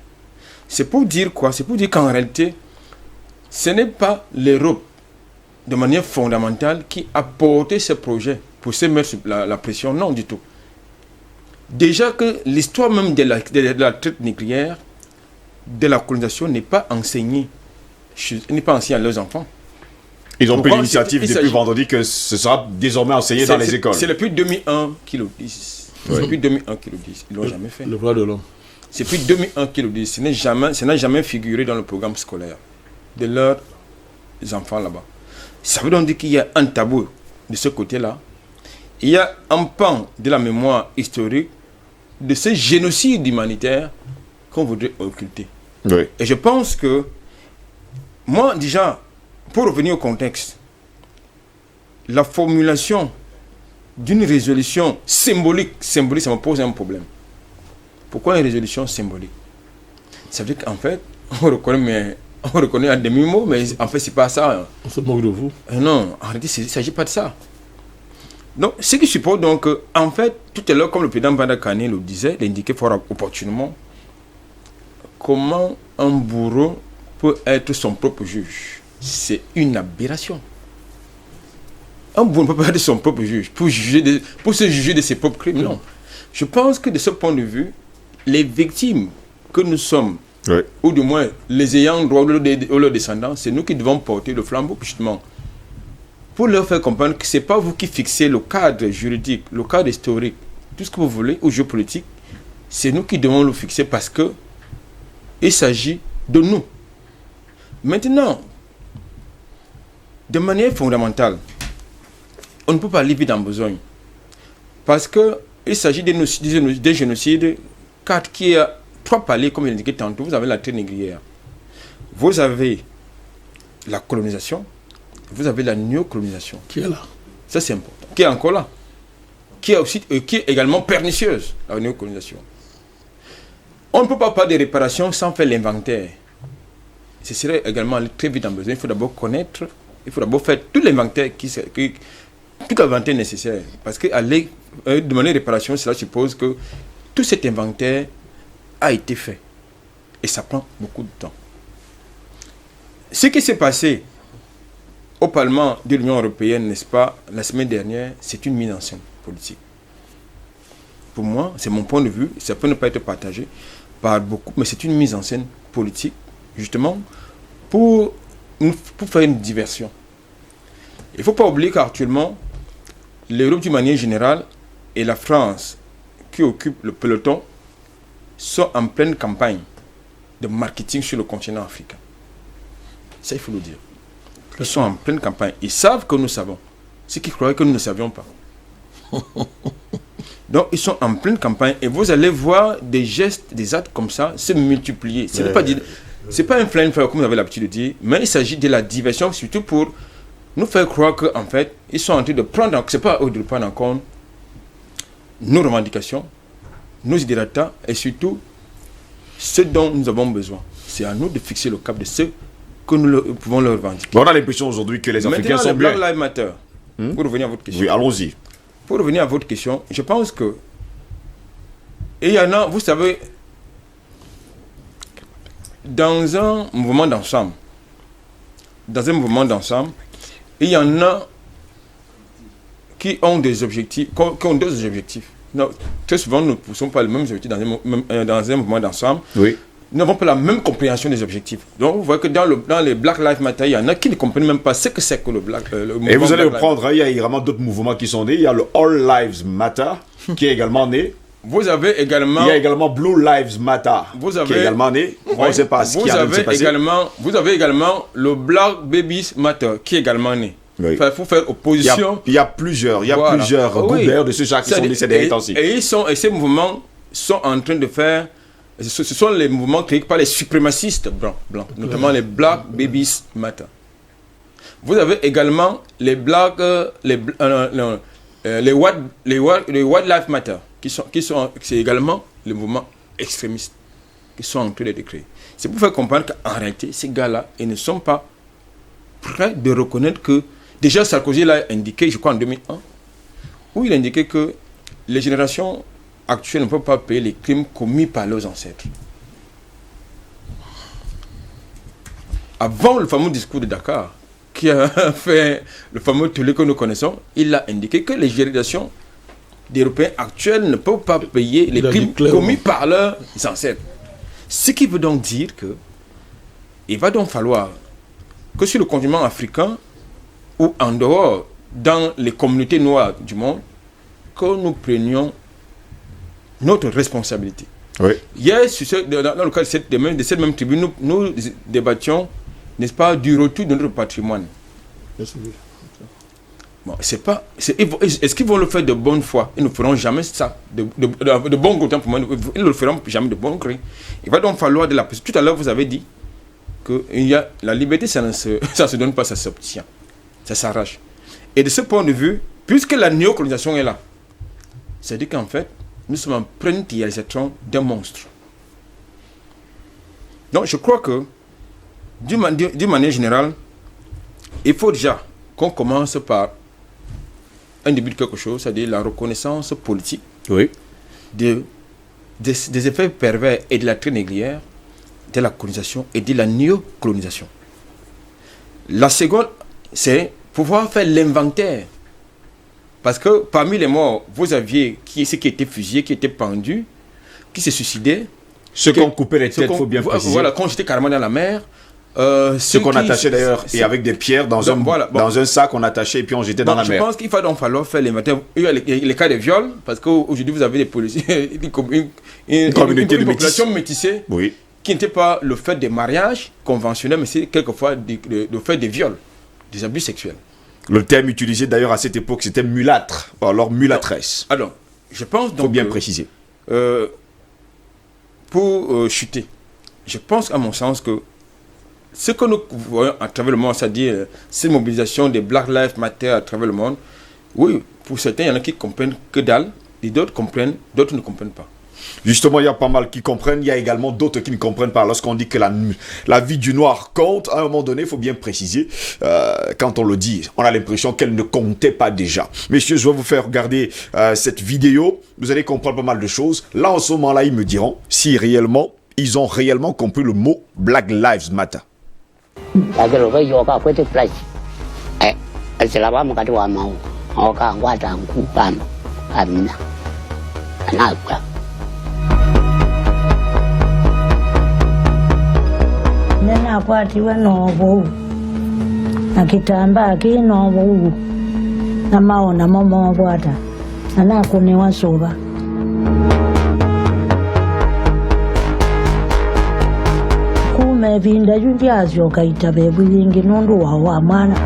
C'est pour dire quoi? C'est pour dire qu'en réalité, ce n'est pas l'Europe, de manière fondamentale, qui a porté ce projet pour se mettre sous la pression. Non, du tout. Déjà que l'histoire même de la traite négrière, de la colonisation, n'est pas enseignée à leurs enfants. Ils ont pris l'initiative depuis vendredi que ce sera désormais enseigné dans les écoles. C'est depuis 2001 qu'ils le disent. Oui. C'est depuis 2001 qu'ils le disent. Ils ne l'ont jamais fait. Le droit de l'homme. C'est depuis 2001 qu'ils le disent. Ça n'a jamais figuré dans le programme scolaire de leurs enfants là-bas. Ça veut donc dire qu'il y a un tabou de ce côté-là. Il y a un pan de la mémoire historique de ce génocide humanitaire qu'on voudrait occulter. Oui. Et je pense que, moi déjà, pour revenir au contexte, la formulation d'une résolution symbolique, ça me pose un problème. Pourquoi une résolution symbolique? Ça veut dire qu'en fait, on reconnaît un demi-mot, mais en fait, c'est pas ça. On se moque de vous. Non, en réalité, il ne s'agit pas de ça. Donc, ce qui suppose donc, en fait, tout à l'heure, comme le président Badakane le disait, l'indiquait fort opportunément, comment un bourreau peut être son propre juge. C'est une aberration. Un bourreau ne peut pas être son propre juge pour se juger de ses propres crimes. Non. Je pense que de ce point de vue, les victimes que nous sommes, Oui. ou du moins les ayants droit ou leurs descendants, c'est nous qui devons porter le flambeau, justement, pour leur faire comprendre que ce n'est pas vous qui fixez le cadre juridique, le cadre historique, tout ce que vous voulez, ou géopolitique, c'est nous qui devons le fixer parce que il s'agit de nous. Maintenant, de manière fondamentale, on ne peut pas aller vite en besogne. Parce qu'il s'agit des génocides qui a 3 paliers, comme je l'ai indiqué tantôt. Vous avez la traite négrière. Vous avez la colonisation. Vous avez la néocolonisation. Qui est là? Ça, c'est important. Qui est encore là. Qui est également pernicieuse, la néocolonisation. On ne peut pas parler de réparation sans faire l'inventaire. Ce serait également aller très vite en besoin. Il faut d'abord connaître, il faut d'abord faire tout l'inventaire tout l'inventaire nécessaire. Parce que demander réparation, cela suppose que tout cet inventaire a été fait. Et ça prend beaucoup de temps. Ce qui s'est passé au Parlement de l'Union européenne, n'est-ce pas, la semaine dernière, c'est une mise en scène politique. Pour moi, c'est mon point de vue, ça peut ne pas être partagé par beaucoup, mais c'est une mise en scène politique, justement, pour faire une diversion. Il ne faut pas oublier qu'actuellement, l'Europe d'une manière générale et la France, qui occupe le peloton, sont en pleine campagne de marketing sur le continent africain. Ça, il faut le dire. Ils sont en pleine campagne. Ils savent que nous savons. Ce qu'ils croyaient que nous ne savions pas. Donc, ils sont en pleine campagne et vous allez voir des gestes, des actes comme ça se multiplier. Ce n'est pas un flying fire comme vous avez l'habitude de dire, mais il s'agit de la diversion, surtout pour nous faire croire qu'en fait, ils sont en train de prendre, c'est pas eux de prendre en compte nos revendications, nos idéatas et surtout ce dont nous avons besoin. C'est à nous de fixer le cap de ce que nous pouvons leur revendiquer. Bon, on a l'impression aujourd'hui que les Africains sont bien. Black Lives Matter. Pour revenir à votre question. Oui, allons-y. Pour revenir à votre question, je pense que il y en a, vous savez, dans un mouvement d'ensemble, il y en a qui ont des objectifs, qui ont 2 objectifs. Non, très souvent, nous ne poussons pas les mêmes objectifs dans un mouvement d'ensemble. Oui. Nous n'avons pas la même compréhension des objectifs. Donc, vous voyez que dans les Black Lives Matter, il y en a qui ne comprennent même pas ce que c'est que le mouvement. Et vous allez reprendre, il y a vraiment d'autres mouvements qui sont nés. Il y a le All Lives Matter, qui est également né. Vous avez également... Il y a également Blue Lives Matter, qui est également né. On ne sait pas ce qui a s'est passé. Vous avez également le Black Babies Matter, qui est également né. Oui. Il faut faire opposition. Il y a plusieurs gouverneurs de ce genre qui sont nés ces derniers temps-ci. Et ces mouvements sont en train de faire... Ce sont les mouvements créés par les suprémacistes blancs, notamment les Black Babies Matter. Vous avez également les White Lives Matter, c'est également les mouvements extrémistes qui sont en train d'être créés. C'est pour faire comprendre qu'en réalité, ces gars-là, ils ne sont pas prêts de reconnaître que... Déjà, Sarkozy l'a indiqué, je crois en 2001, où il indiquait que les générations actuelles ne peuvent pas payer les crimes commis par leurs ancêtres. Avant le fameux discours de Dakar, qui a fait le fameux tollé que nous connaissons, il a indiqué que les générations d'Européens actuels ne peuvent pas payer les crimes commis par leurs ancêtres. Ce qui veut donc dire que il va donc falloir que sur le continent africain ou en dehors, dans les communautés noires du monde, que nous prenions notre responsabilité. Oui. Hier, dans le cadre de cette même tribune, nous débattions, n'est-ce pas, du retour de notre patrimoine. Bon, est-ce qu'ils vont le faire de bonne foi? Ils ne feront jamais ça, de bon gré pour moi. Ils ne le feront jamais de bon gré. Il va donc falloir de la... Tout à l'heure, vous avez dit que la liberté, ça ne se donne pas, ça s'obtient. Ça s'arrache. Et de ce point de vue, puisque la néocolonisation est là, c'est-à-dire qu'en fait, nous sommes en pleine réalisation d'un monstre. Donc, je crois que, d'une manière générale, il faut déjà qu'on commence par un début de quelque chose, c'est-à-dire la reconnaissance politique des effets pervers et de la traite négrière, de la colonisation et de la néocolonisation. La seconde, c'est pouvoir faire l'inventaire. Parce que parmi les morts, vous aviez ceux qui étaient fusillés, qui étaient pendus, qui se suicidaient. Ceux qui ont coupé les têtes, il faut bien préciser. Voilà, qu'on jetait carrément dans la mer. Ceux qu'on attachait d'ailleurs, et avec des pierres dans un sac, on attachait et puis on jetait dans la mer. Je pense qu'il va donc falloir faire l'inventaire. Il y a les cas de viol, parce qu'aujourd'hui vous avez des policiers, une communauté de population métissée, qui n'était pas le fait des mariages conventionnels, mais c'est quelquefois le fait des viols. des abus sexuels. Le terme utilisé d'ailleurs à cette époque, c'était mulâtre, alors mulâtresse. Alors, je pense donc... Il faut bien préciser. Pour chuter, je pense à mon sens que ce que nous voyons à travers le monde, c'est-à-dire cette mobilisation des Black Lives Matter à travers le monde, oui, pour certains, il y en a qui comprennent que dalle, et d'autres comprennent, d'autres ne comprennent pas. Justement, il y a pas mal qui comprennent, il y a également d'autres qui ne comprennent pas. Lorsqu'on dit que la vie du noir compte, à un moment donné, il faut bien préciser, quand on le dit, on a l'impression qu'elle ne comptait pas déjà. Messieurs, je vais vous faire regarder cette vidéo, vous allez comprendre pas mal de choses. Là, en ce moment-là, ils me diront si réellement, ils ont réellement compris le mot Black Lives Matter. Nena kwatiwa novo na kitambaa kinovo na maona momo bwata na kunewa soba kume vinda jundiazyo kaita bebu yingi nundu wa mwana.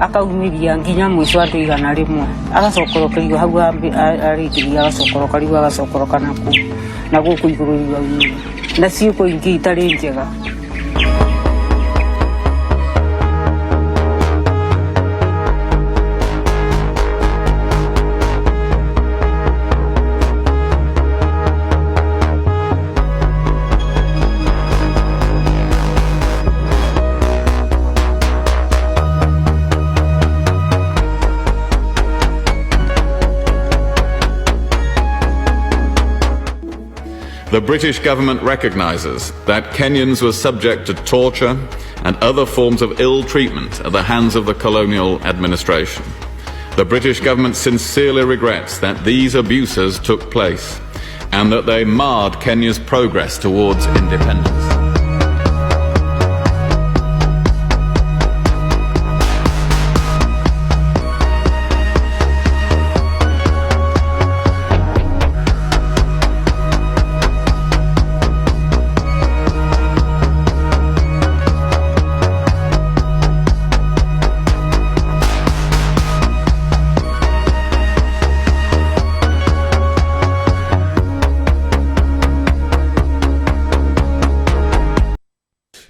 Akaumiria nginya mwisho andu igana rimwe agacokorokerio hau arikiria agacokorokerio agacokoroka na guku iguru iguru na ciuko ingi itari njega. The British government recognises that Kenyans were subject to torture and other forms of ill treatment at the hands of the colonial administration. The British government sincerely regrets that these abuses took place and that they marred Kenya's progress towards independence.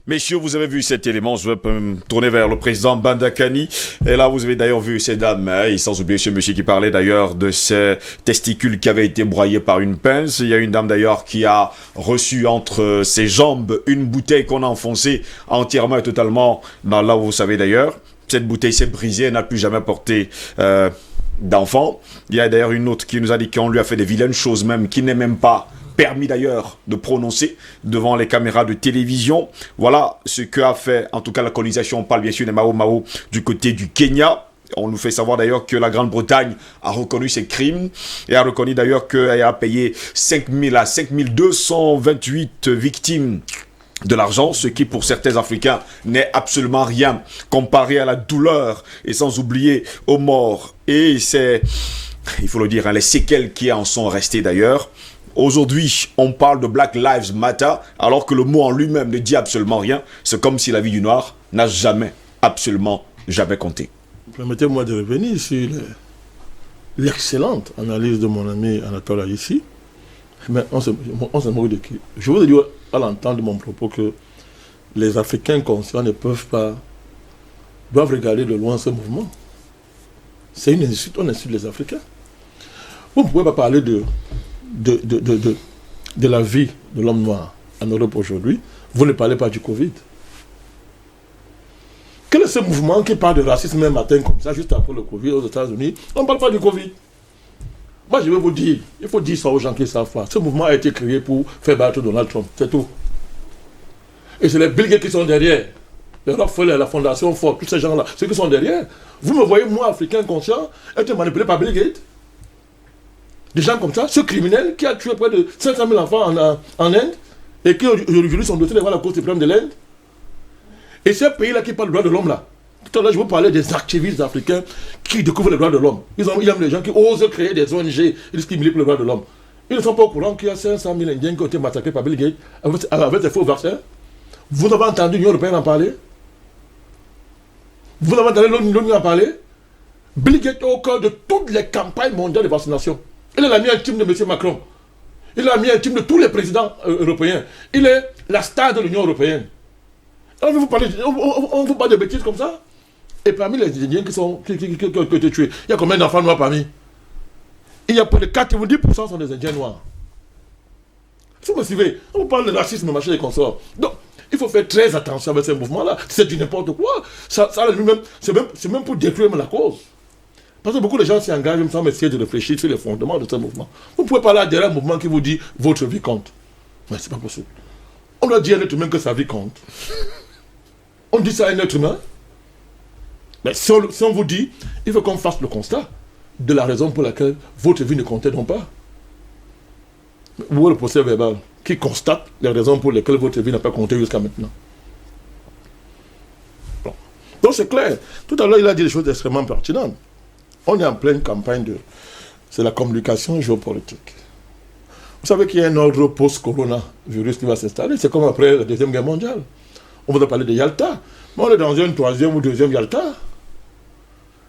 Messieurs, vous avez vu cet élément, je vais me tourner vers le président Bandakani. Et là, vous avez d'ailleurs vu ces dames, et sans oublier ce monsieur qui parlait d'ailleurs de ces testicules qui avaient été broyés par une pince. Il y a une dame d'ailleurs qui a reçu entre ses jambes une bouteille qu'on a enfoncée entièrement et totalement dans là où vous savez d'ailleurs. Cette bouteille s'est brisée, elle n'a plus jamais porté d'enfant. Il y a d'ailleurs une autre qui nous a dit qu'on lui a fait des vilaines choses même, qui n'est même pas permis d'ailleurs de prononcer devant les caméras de télévision. Voilà ce qu'a fait en tout cas la colonisation. On parle bien sûr des Mao Mao du côté du Kenya. On nous fait savoir d'ailleurs que la Grande-Bretagne a reconnu ses crimes et a reconnu d'ailleurs qu'elle a payé 5000 à 5228 victimes de l'argent, ce qui pour certains Africains n'est absolument rien comparé à la douleur et sans oublier aux morts. Et c'est, il faut le dire, les séquelles qui en sont restées d'ailleurs. Aujourd'hui, on parle de Black Lives Matter, alors que le mot en lui-même ne dit absolument rien. C'est comme si la vie du noir n'a jamais, absolument jamais compté. Permettez-moi de revenir sur l'excellente analyse de mon ami Anatole ici. Mais on se moque de qui? Je voudrais dire à l'entendre de mon propos que les Africains conscients ne peuvent pas, doivent regarder de loin ce mouvement. C'est une insulte, on insulte les Africains. Vous ne pouvez pas parler de la vie de l'homme noir en Europe aujourd'hui, vous ne parlez pas du Covid. Quel est ce mouvement qui parle de racisme un matin comme ça, juste après le Covid aux États-Unis? On ne parle pas du Covid. Moi, je vais vous dire, il faut dire ça aux gens qui ne savent pas. Ce mouvement a été créé pour faire battre Donald Trump, c'est tout. Et c'est les Bill Gates qui sont derrière. Les Rockefeller, la Fondation Ford, tous ces gens-là, ceux qui sont derrière. Vous me voyez, moi, Africain conscient, être manipulé par Bill Gates? Des gens comme ça, ce criminel qui a tué près de 500 000 enfants en Inde, et qui aujourd'hui sont dotés devant la Cour suprême de l'Inde. Et ce pays-là qui parle du droit de l'homme là. Tout à l'heure, je vous parlais des activistes africains qui découvrent les droits de l'homme. Ils aiment les gens qui osent créer des ONG, ils disent qu'ils militent pour les droits de l'homme. Ils ne sont pas au courant qu'il y a 500 000 Indiens qui ont été massacrés par Bill Gates avec des faux vaccins. Vous avez entendu l'Union européenne en parler? Vous avez entendu l'ONU en parler? Bill Gates est au cœur de toutes les campagnes mondiales de vaccination. Il est l'ami intime de M. Macron. Il est l'ami intime de tous les présidents européens. Il est la star de l'Union européenne. Alors, on vous parle de bêtises comme ça? Et parmi les Indiens qui ont été tués, il y a combien d'enfants noirs parmi? Il y a près de 90% sont des Indiens noirs. Vous me suivez? On vous parle de racisme, machin et consorts. Donc, il faut faire très attention avec ces mouvements-là. C'est du n'importe quoi. C'est même pour détruire la cause. Parce que beaucoup de gens s'y engagent sans essayer de réfléchir sur les fondements de ce mouvement. Vous pouvez parler derrière un mouvement qui vous dit votre vie compte. Mais c'est pas possible. On doit dire à un être humain que sa vie compte. On dit ça à un être humain. Mais si on vous dit, il faut qu'on fasse le constat de la raison pour laquelle votre vie ne comptait donc pas. Vous le procès verbal qui constate les raisons pour lesquelles votre vie n'a pas compté jusqu'à maintenant. Bon. Donc c'est clair. Tout à l'heure, il a dit des choses extrêmement pertinentes. On est en pleine campagne c'est la communication géopolitique. Vous savez qu'il y a un ordre post-coronavirus qui va s'installer. C'est comme après la Deuxième Guerre mondiale. On vous a parlé de Yalta. Mais on est dans une troisième ou deuxième Yalta.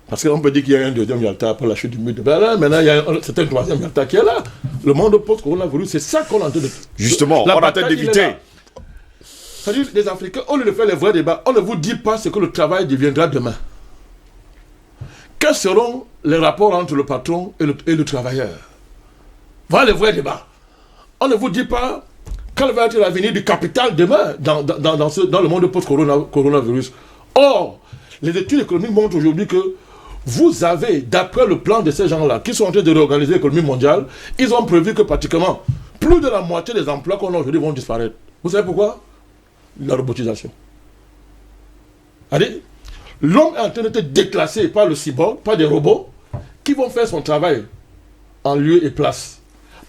Parce qu'on peut dire qu'il y a un deuxième Yalta après la chute du mur de Berlin. Maintenant, c'est un troisième Yalta qui est là. Le monde post-coronavirus, c'est ça qu'on est en train de... Justement, on est en train d'éviter. C'est-à-dire, les Africains, au lieu de faire les vrais débats, on ne vous dit pas ce que le travail deviendra demain. Quels seront les rapports entre le patron et le travailleur? Voilà les vrais débats. On ne vous dit pas quel va être l'avenir du capital demain dans le monde post-coronavirus. Or, les études économiques montrent aujourd'hui que vous avez, d'après le plan de ces gens-là, qui sont en train de réorganiser l'économie mondiale, ils ont prévu que pratiquement plus de la moitié des emplois qu'on a aujourd'hui vont disparaître. Vous savez pourquoi? La robotisation. Allez, l'homme est en train d'être déclassé par le cyborg, par des robots, qui vont faire son travail en lieu et place.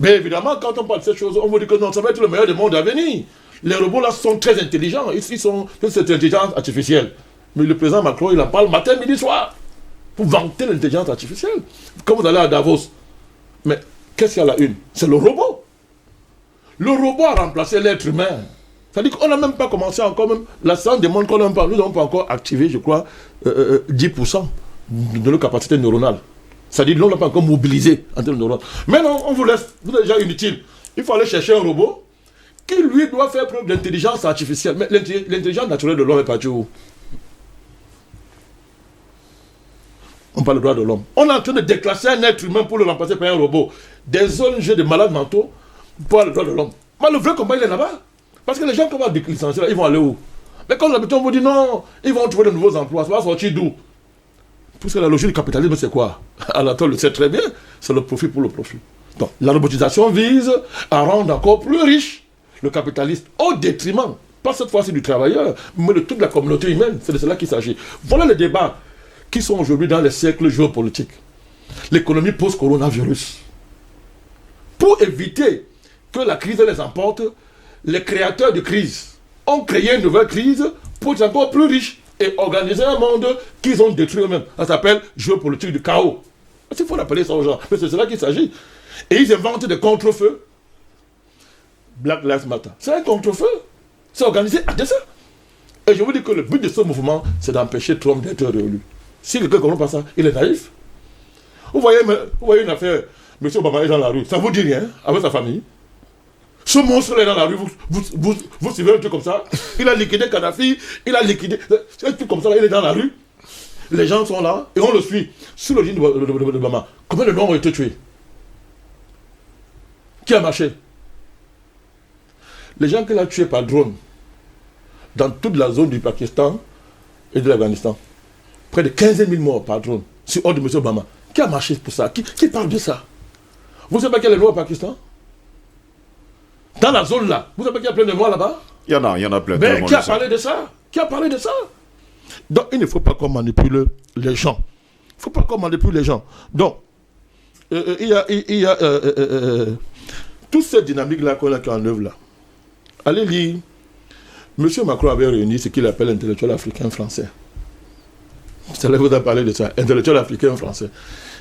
Mais évidemment, quand on parle de ces choses, on vous dit que non, ça va être le meilleur des mondes à venir. Les robots là sont très intelligents, ils sont cette intelligence artificielle. Mais le président Macron, il en parle matin, midi, soir, pour vanter l'intelligence artificielle. Quand vous allez à Davos, mais qu'est-ce qu'il y a à la une? C'est le robot. Le robot a remplacé l'être humain. C'est-à-dire qu'on n'a même pas commencé encore, même la science démontre qu'on n'a pas, nous n'avons pas encore activé, je crois, 10% de nos capacités neuronales. C'est-à-dire qu'on n'a pas encore mobilisé en termes de neurones. Mais non, on vous laisse, vous êtes déjà inutile. Il faut aller chercher un robot qui, lui, doit faire preuve d'intelligence artificielle. Mais l'intelligence naturelle de l'homme est partie où? On parle de droit de l'homme. On est en train de déclasser un être humain pour le remplacer par un robot. Des ONG de malades mentaux pour le droit de l'homme. Mais le vrai combat, il est là-bas. Parce que les gens qui vont licencier là, ils vont aller où? Mais quand l'habitant vous dit non, ils vont trouver de nouveaux emplois. Ça va sortir d'où? Parce que la logique du capitalisme, c'est quoi? Anatole le sait très bien, c'est le profit pour le profit. Donc, la robotisation vise à rendre encore plus riche le capitaliste au détriment, pas cette fois-ci du travailleur, mais de toute la communauté humaine. C'est de cela qu'il s'agit. Voilà les débats qui sont aujourd'hui dans les cercles géopolitiques. L'économie post-coronavirus. Pour éviter que la crise les emporte, les créateurs de crise ont créé une nouvelle crise pour être encore plus riches et organiser un monde qu'ils ont détruit eux-mêmes. Ça s'appelle géopolitique du chaos. Il faut l'appeler ça aux gens. Mais c'est cela qu'il s'agit. Et ils inventent des contre-feux. Black Lives Matter. C'est un contre-feu. C'est organisé à dessein. Et je vous dis que le but de ce mouvement, c'est d'empêcher Trump d'être réélu. Si quelqu'un ne comprend pas ça, il est naïf. Vous voyez une affaire, M. Obama est dans la rue, ça ne vous dit rien, avec sa famille. Ce monstre est dans la rue, vous suivez un truc comme ça. Il a liquidé Kadhafi, il a liquidé. Un truc comme ça, il est dans la rue. Les gens sont là et on le suit. Sous le régime d'Obama, combien de noirs ont été tués? Qui a marché? Les gens qu'il a tués par drone, dans toute la zone du Pakistan et de l'Afghanistan, près de 15 000 morts par drone, sur ordre de M. Obama. Qui a marché pour ça? Qui parle de ça? Vous savez qu'il y a les noirs au Pakistan? Dans la zone là, vous savez qu'il y a plein de noirs là-bas? Il y en a plein. Mais qui a parlé de ça? Qui a parlé de ça? Donc il ne faut pas qu'on manipule les gens. Il ne faut pas qu'on manipule les gens. Donc, il y a toute cette dynamique-là qu'on a en œuvre là. Allez lire. M. Macron avait réuni ce qu'il appelle l'intellectuel africain français. C'est là que vous avez parlé de ça, intellectuel africain français.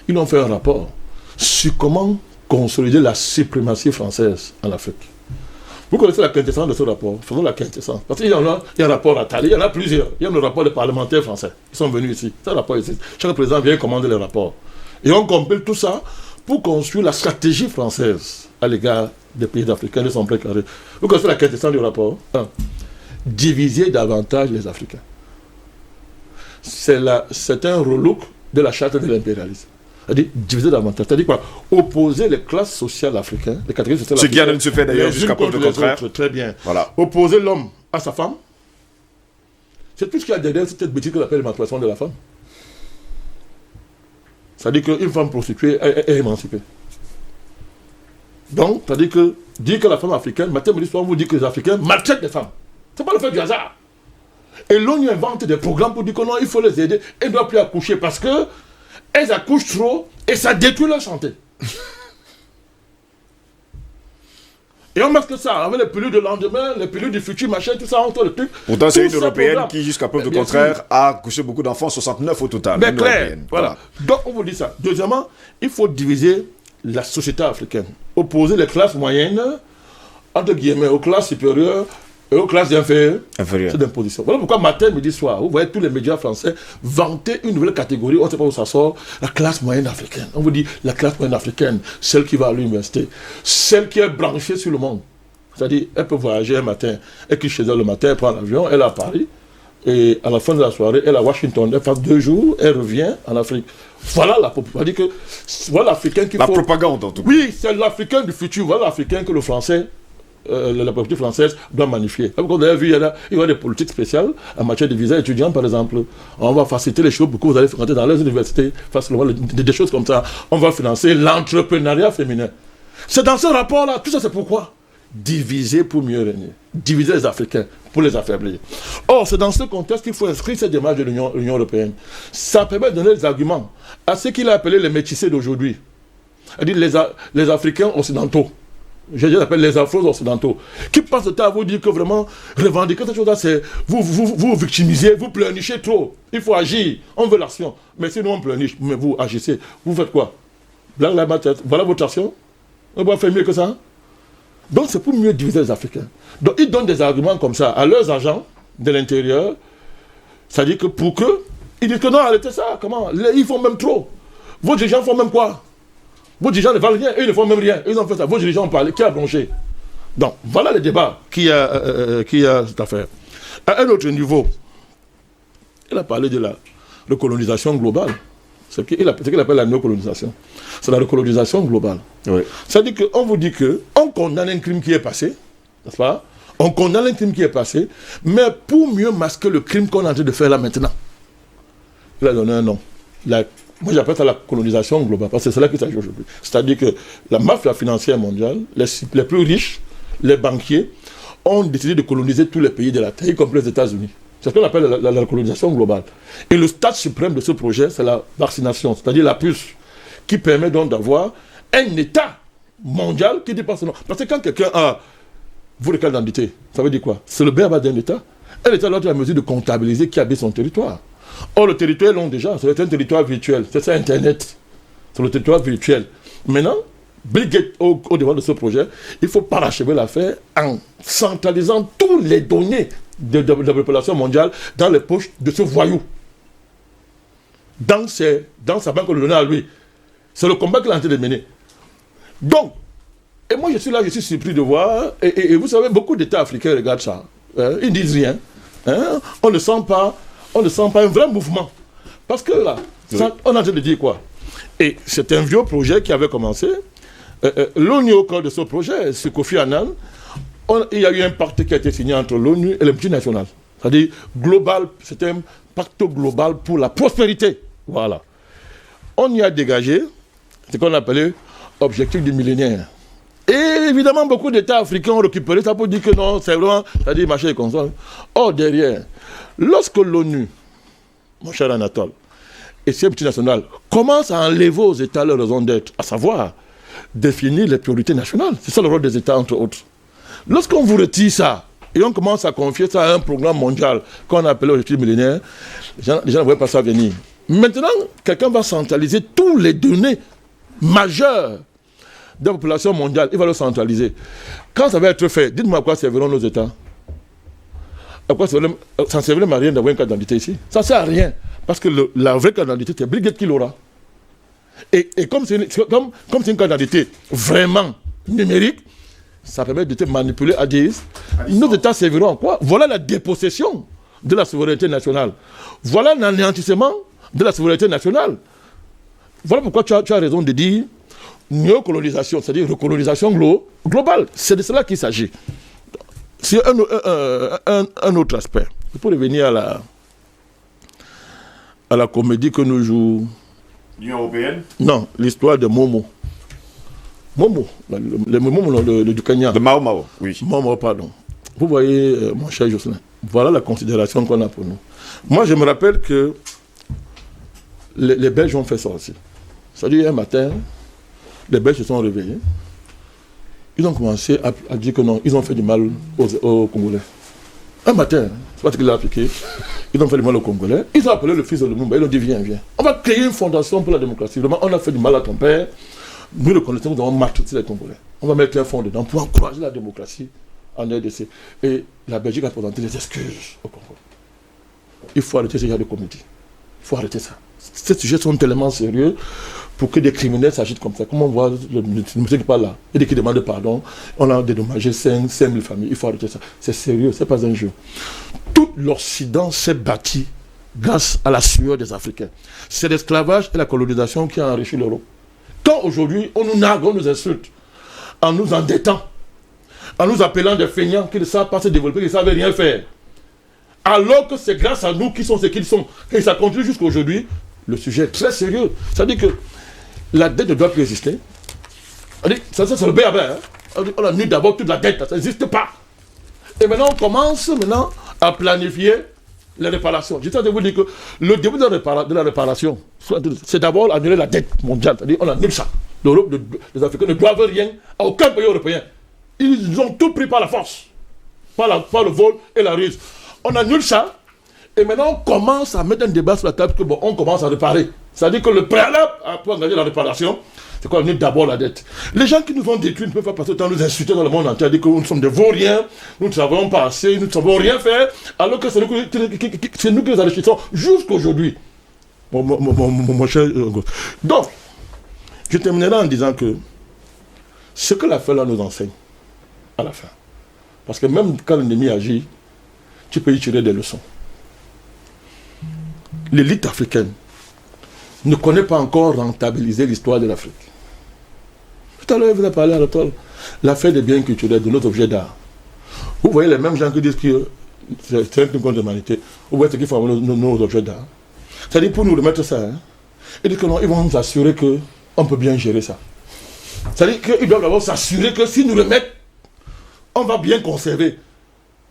Ils ont fait un rapport sur comment consolider la suprématie française en Afrique. Vous connaissez la quintessence de ce rapport? Faisons la quintessence. Parce qu'il y a un rapport à Tali, il y en a plusieurs. Il y a le rapport des parlementaires français. Ils sont venus ici. C'est un rapport ici. Chaque président vient commander les rapports. Et on compile tout ça pour construire la stratégie française à l'égard des pays africains de son précaré. Vous connaissez la quintessence du rapport? Diviser davantage les Africains. C'est un relook de la charte de l'impérialisme. C'est-à-dire diviser davantage. C'est-à-dire quoi? Opposer les classes sociales africaines, les catégories sociales africaines. Ce qui ne se fait d'ailleurs jusqu'à preuve de contraire. Très bien. Voilà. Opposer l'homme à sa femme. C'est tout ce qu'il y a derrière cette bêtise qu'on appelle l'émancipation de la femme. C'est-à-dire qu'une femme prostituée est émancipée. Donc, c'est-à-dire que dire que la femme africaine, matin, midi, soir, vous dites que les Africains maltraitent les femmes. C'est pas le fait du hasard. Et l'ONU invente des programmes pour dire que non, il faut les aider. Elles ne doivent plus accoucher parce que elles accouchent trop et ça détruit leur santé. Et on masque ça avec les pilules de lendemain, les pilules du futur, machin, tout ça, entre le truc. Pourtant, c'est une Européenne qui, jusqu'à preuve de contraire, a accouché beaucoup d'enfants, 69 au total. Mais clair, voilà. Donc, on vous dit ça. Deuxièmement, il faut diviser la société africaine. Opposer les classes moyennes, entre guillemets, aux classes supérieures et aux classes inférieures. C'est d'imposition. Voilà pourquoi matin, midi, soir, vous voyez tous les médias français vanter une nouvelle catégorie, on ne sait pas où ça sort, la classe moyenne africaine. On vous dit la classe moyenne africaine, celle qui va à l'université, celle qui est branchée sur le monde. C'est-à-dire, elle peut voyager un matin, elle quitte chez elle le matin, elle prend l'avion, elle est à Paris, et à la fin de la soirée, elle est à Washington, elle passe 2 jours, elle revient en Afrique. Voilà la propagande. Voilà l'Africain qui la propagande en tout cas. Oui, c'est l'Africain du futur. Voilà l'Africain que le Français, la politique française doit magnifier. Comme vous avez vu, il y a des politiques spéciales en matière de visa étudiants, par exemple. On va faciliter les choses pour que vous allez rentrer dans les universités, facilement, des choses comme ça. On va financer l'entrepreneuriat féminin. C'est dans ce rapport-là. Tout ça, c'est pourquoi? Diviser pour mieux régner. Diviser les Africains pour les affaiblir. Or, c'est dans ce contexte qu'il faut inscrire cette démarche de l'Union européenne. Ça permet de donner des arguments à ce qu'il a appelé les métissés d'aujourd'hui. C'est-à-dire les Africains occidentaux. Je les appelle les Afro-occidentaux. Qui passent le temps à vous dire que vraiment, revendiquer cette chose-là, c'est vous victimisez, vous pleurnichez trop. Il faut agir. On veut l'action. Mais si nous on pleurniche, mais vous agissez, vous faites quoi? Voilà votre action? On va faire mieux que ça? Donc c'est pour mieux diviser les Africains. Donc ils donnent des arguments comme ça à leurs agents de l'intérieur. C'est-à-dire que pour que, ils disent que non, arrêtez ça, comment? Ils font même trop. Vos dirigeants font même quoi? Vos dirigeants ne valent rien, ils ne font même rien. Ils ont fait ça. Vos dirigeants ont parlé, qui a bronché? Donc voilà le débat qui a cette affaire. À un autre niveau, il a parlé de la recolonisation globale. Ce qu'il appelle la néocolonisation. C'est la recolonisation globale. Oui. C'est-à-dire qu'on vous dit qu'on condamne un crime qui est passé, n'est-ce pas? On condamne un crime qui est passé, mais pour mieux masquer le crime qu'on est en train de faire là maintenant. Il a donné un nom. Moi j'appelle ça la colonisation globale, parce que c'est cela qui s'agit aujourd'hui. C'est-à-dire que la mafia financière mondiale, les plus riches, les banquiers, ont décidé de coloniser tous les pays de la Terre, y compris les États-Unis. C'est ce qu'on appelle la colonisation globale. Et le stade suprême de ce projet, c'est la vaccination, c'est-à-dire la puce, qui permet donc d'avoir un État mondial qui dépasse. Parce que quand quelqu'un a vous de carte d'identité, ça veut dire quoi? C'est le béaba d'un État. Un État doit être en mesure de comptabiliser qui habite son territoire. Or, le territoire est long déjà, c'est un territoire virtuel. C'est ça Internet. C'est le territoire virtuel. Maintenant, Bill Gates, au devant de ce projet, il faut parachever l'affaire en centralisant toutes les données de la population mondiale dans les poches de ce voyou. Dans sa banque de données à lui. C'est le combat qu'il est en train de mener. Donc, et moi je suis là, je suis surpris de voir, et vous savez, beaucoup d'États africains regardent ça. Ils ne disent rien. On ne sent pas un vrai mouvement. Parce que là, on est en train de dire quoi? Et c'est un vieux projet qui avait commencé. L'ONU au cœur de ce projet, c'est Kofi Annan. Il y a eu un pacte qui a été signé entre l'ONU et les multinationales. C'est-à-dire global, c'est un pacte global pour la prospérité. Voilà. On y a dégagé ce qu'on appelait objectif du millénaire. Et évidemment, beaucoup d'États africains ont récupéré ça pour dire que non, c'est vraiment, c'est-à-dire marché et console. Or, derrière, lorsque l'ONU, mon cher Anatole, et ces multinationales commencent à enlever aux États leur raison d'être, à savoir définir les priorités nationales. C'est ça le rôle des États, entre autres. Lorsqu'on vous retire ça, et on commence à confier ça à un programme mondial qu'on appelle l'objectif millénaire, les gens ne voient pas ça venir. Maintenant, quelqu'un va centraliser tous les données majeures de la population mondiale. Il va le centraliser. Quand ça va être fait, dites-moi à quoi serviront nos États. À quoi ça ne servirait à rien d'avoir une carte d'identité ici. Ça ne sert à rien. Parce que la vraie carte d'identité, c'est Bill Gates qui l'aura. Et comme c'est une carte d'identité vraiment numérique, ça permet de te manipuler à dire nos États serviront en quoi? Voilà la dépossession de la souveraineté nationale. Voilà l'anéantissement de la souveraineté nationale. Voilà pourquoi tu as raison de dire néocolonisation, c'est-à-dire recolonisation globale. C'est de cela qu'il s'agit. C'est un autre aspect. Pour revenir à la comédie que nous jouons. L'Union européenne? Non, l'histoire de Momo. Momo, du Kenya. De Mao Mao, oui. Momo, pardon. Vous voyez, mon cher Jocelyn, voilà la considération qu'on a pour nous. Moi, je me rappelle que les Belges ont fait ça aussi. C'est-à-dire, un matin, les Belges se sont réveillés. Ils ont commencé à dire que non, ils ont fait du mal aux Congolais. Un matin, c'est pas ce qu'il a appliqué. Ils ont fait du mal aux Congolais. Ils ont appelé le fils de Lumumba. Ils ont dit viens. On va créer une fondation pour la démocratie. Vraiment, on a fait du mal à ton père. Nous le connaissons, nous avons maltraité les Congolais. On va mettre un fonds dedans pour encourager la démocratie en RDC. Et la Belgique a présenté les excuses au Congo. Il faut arrêter ce genre de comédie. Il faut arrêter ça. Ces sujets sont tellement sérieux pour que des criminels s'agitent comme ça. Comme on voit le monsieur qui parle là, et qui demande pardon, on a dédommagé 5 000 familles. Il faut arrêter ça. C'est sérieux, c'est pas un jeu. Tout l'Occident s'est bâti grâce à la sueur des Africains. C'est l'esclavage et la colonisation qui a enrichi l'Europe. Quand aujourd'hui, on nous nargue, on nous insulte, en nous endettant, en nous appelant des feignants qui ne savent pas se développer, qui ne savent rien faire, alors que c'est grâce à nous qu'ils sont ce qu'ils sont. Et ça continue jusqu'à aujourd'hui. Le sujet est très sérieux. C'est-à-dire que la dette ne doit plus exister. Ça c'est le béaba. On a mis d'abord toute la dette, ça n'existe pas. Et maintenant, on commence à planifier les réparations. J'étais en train de vous dire que le début de la réparation, c'est d'abord annuler la dette mondiale. C'est-à-dire on annule ça. L'Europe, les Africains ne doivent rien à aucun pays européen. Ils ont tout pris par la force, par le vol et la ruse. On annule ça, et maintenant on commence à mettre un débat sur la table que bon, on commence à réparer. C'est-à-dire que le préalable pour engager la réparation, c'est qu'on annule d'abord la dette. Les gens qui nous ont détruits ne peuvent pas passer le temps à nous insulter dans le monde entier, à dire que nous sommes des vauriens, nous ne savons pas assez, nous ne savons rien faire, alors que c'est nous qui les enrichissons jusqu'aujourd'hui. Mon cher. Donc, je terminerai en disant que ce que l'affaire là nous enseigne, à la fin, parce que même quand l'ennemi agit, tu peux y tirer des leçons. L'élite africaine ne connaît pas encore rentabiliser l'histoire de l'Afrique. Tout à l'heure, vous avez parlé à l'affaire des biens culturels, de nos objets d'art. Vous voyez les mêmes gens qui disent que c'est un crime contre l'humanité. Vous voyez ce qu'ils font avec nos objets d'art. C'est-à-dire pour nous remettre ça, ils disent que non, ils vont nous assurer qu'on peut bien gérer ça. C'est-à-dire qu'ils doivent d'abord s'assurer que si nous remettent, on va bien conserver.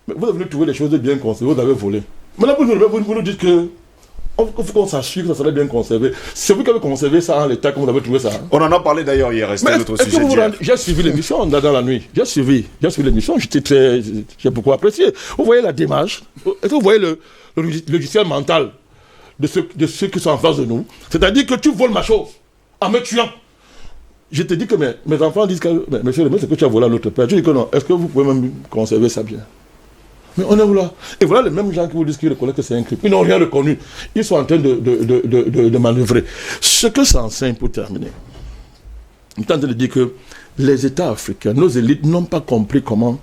Mais vous avez voulu trouver des choses bien conservées, vous avez volé. Maintenant, vous nous dites que il faut qu'on s'assure que ça serait bien conservé. C'est vous qui avez conservé ça en l'état, comme vous avez trouvé ça. On en a parlé d'ailleurs hier, c'était notre sujet d'hier. J'ai suivi l'émission dans la nuit. J'ai suivi l'émission, j'ai beaucoup apprécié. Vous voyez la démarche, est-ce que vous voyez le logiciel mental de ceux qui sont en face de nous? C'est-à-dire que tu voles ma chose en me tuant. Je te dis que mes enfants disent que, monsieur le maire, c'est que tu as volé à l'autre père. Je dis que non, est-ce que vous pouvez même conserver ça bien? Mais on est où là? Et voilà les mêmes gens qui vous disent qu'ils reconnaissent que c'est un crime. Ils n'ont rien reconnu. Ils sont en train de manœuvrer. Ce que ça enseigne, pour terminer, je suis en train de dire que les États africains, nos élites, n'ont pas compris comment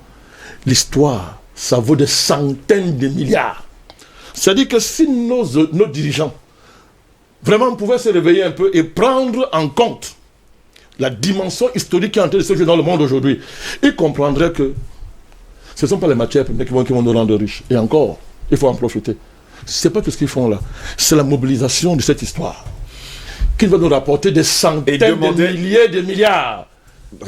l'histoire, ça vaut des centaines de milliards. C'est-à-dire que si nos dirigeants vraiment pouvaient se réveiller un peu et prendre en compte la dimension historique qui est en train de se jouer dans le monde aujourd'hui, ils comprendraient que ce ne sont pas les matières premières qui vont nous rendre riches. Et encore, il faut en profiter. Ce n'est pas tout ce qu'ils font là. C'est la mobilisation de cette histoire qui va nous rapporter des centaines de milliers de milliards.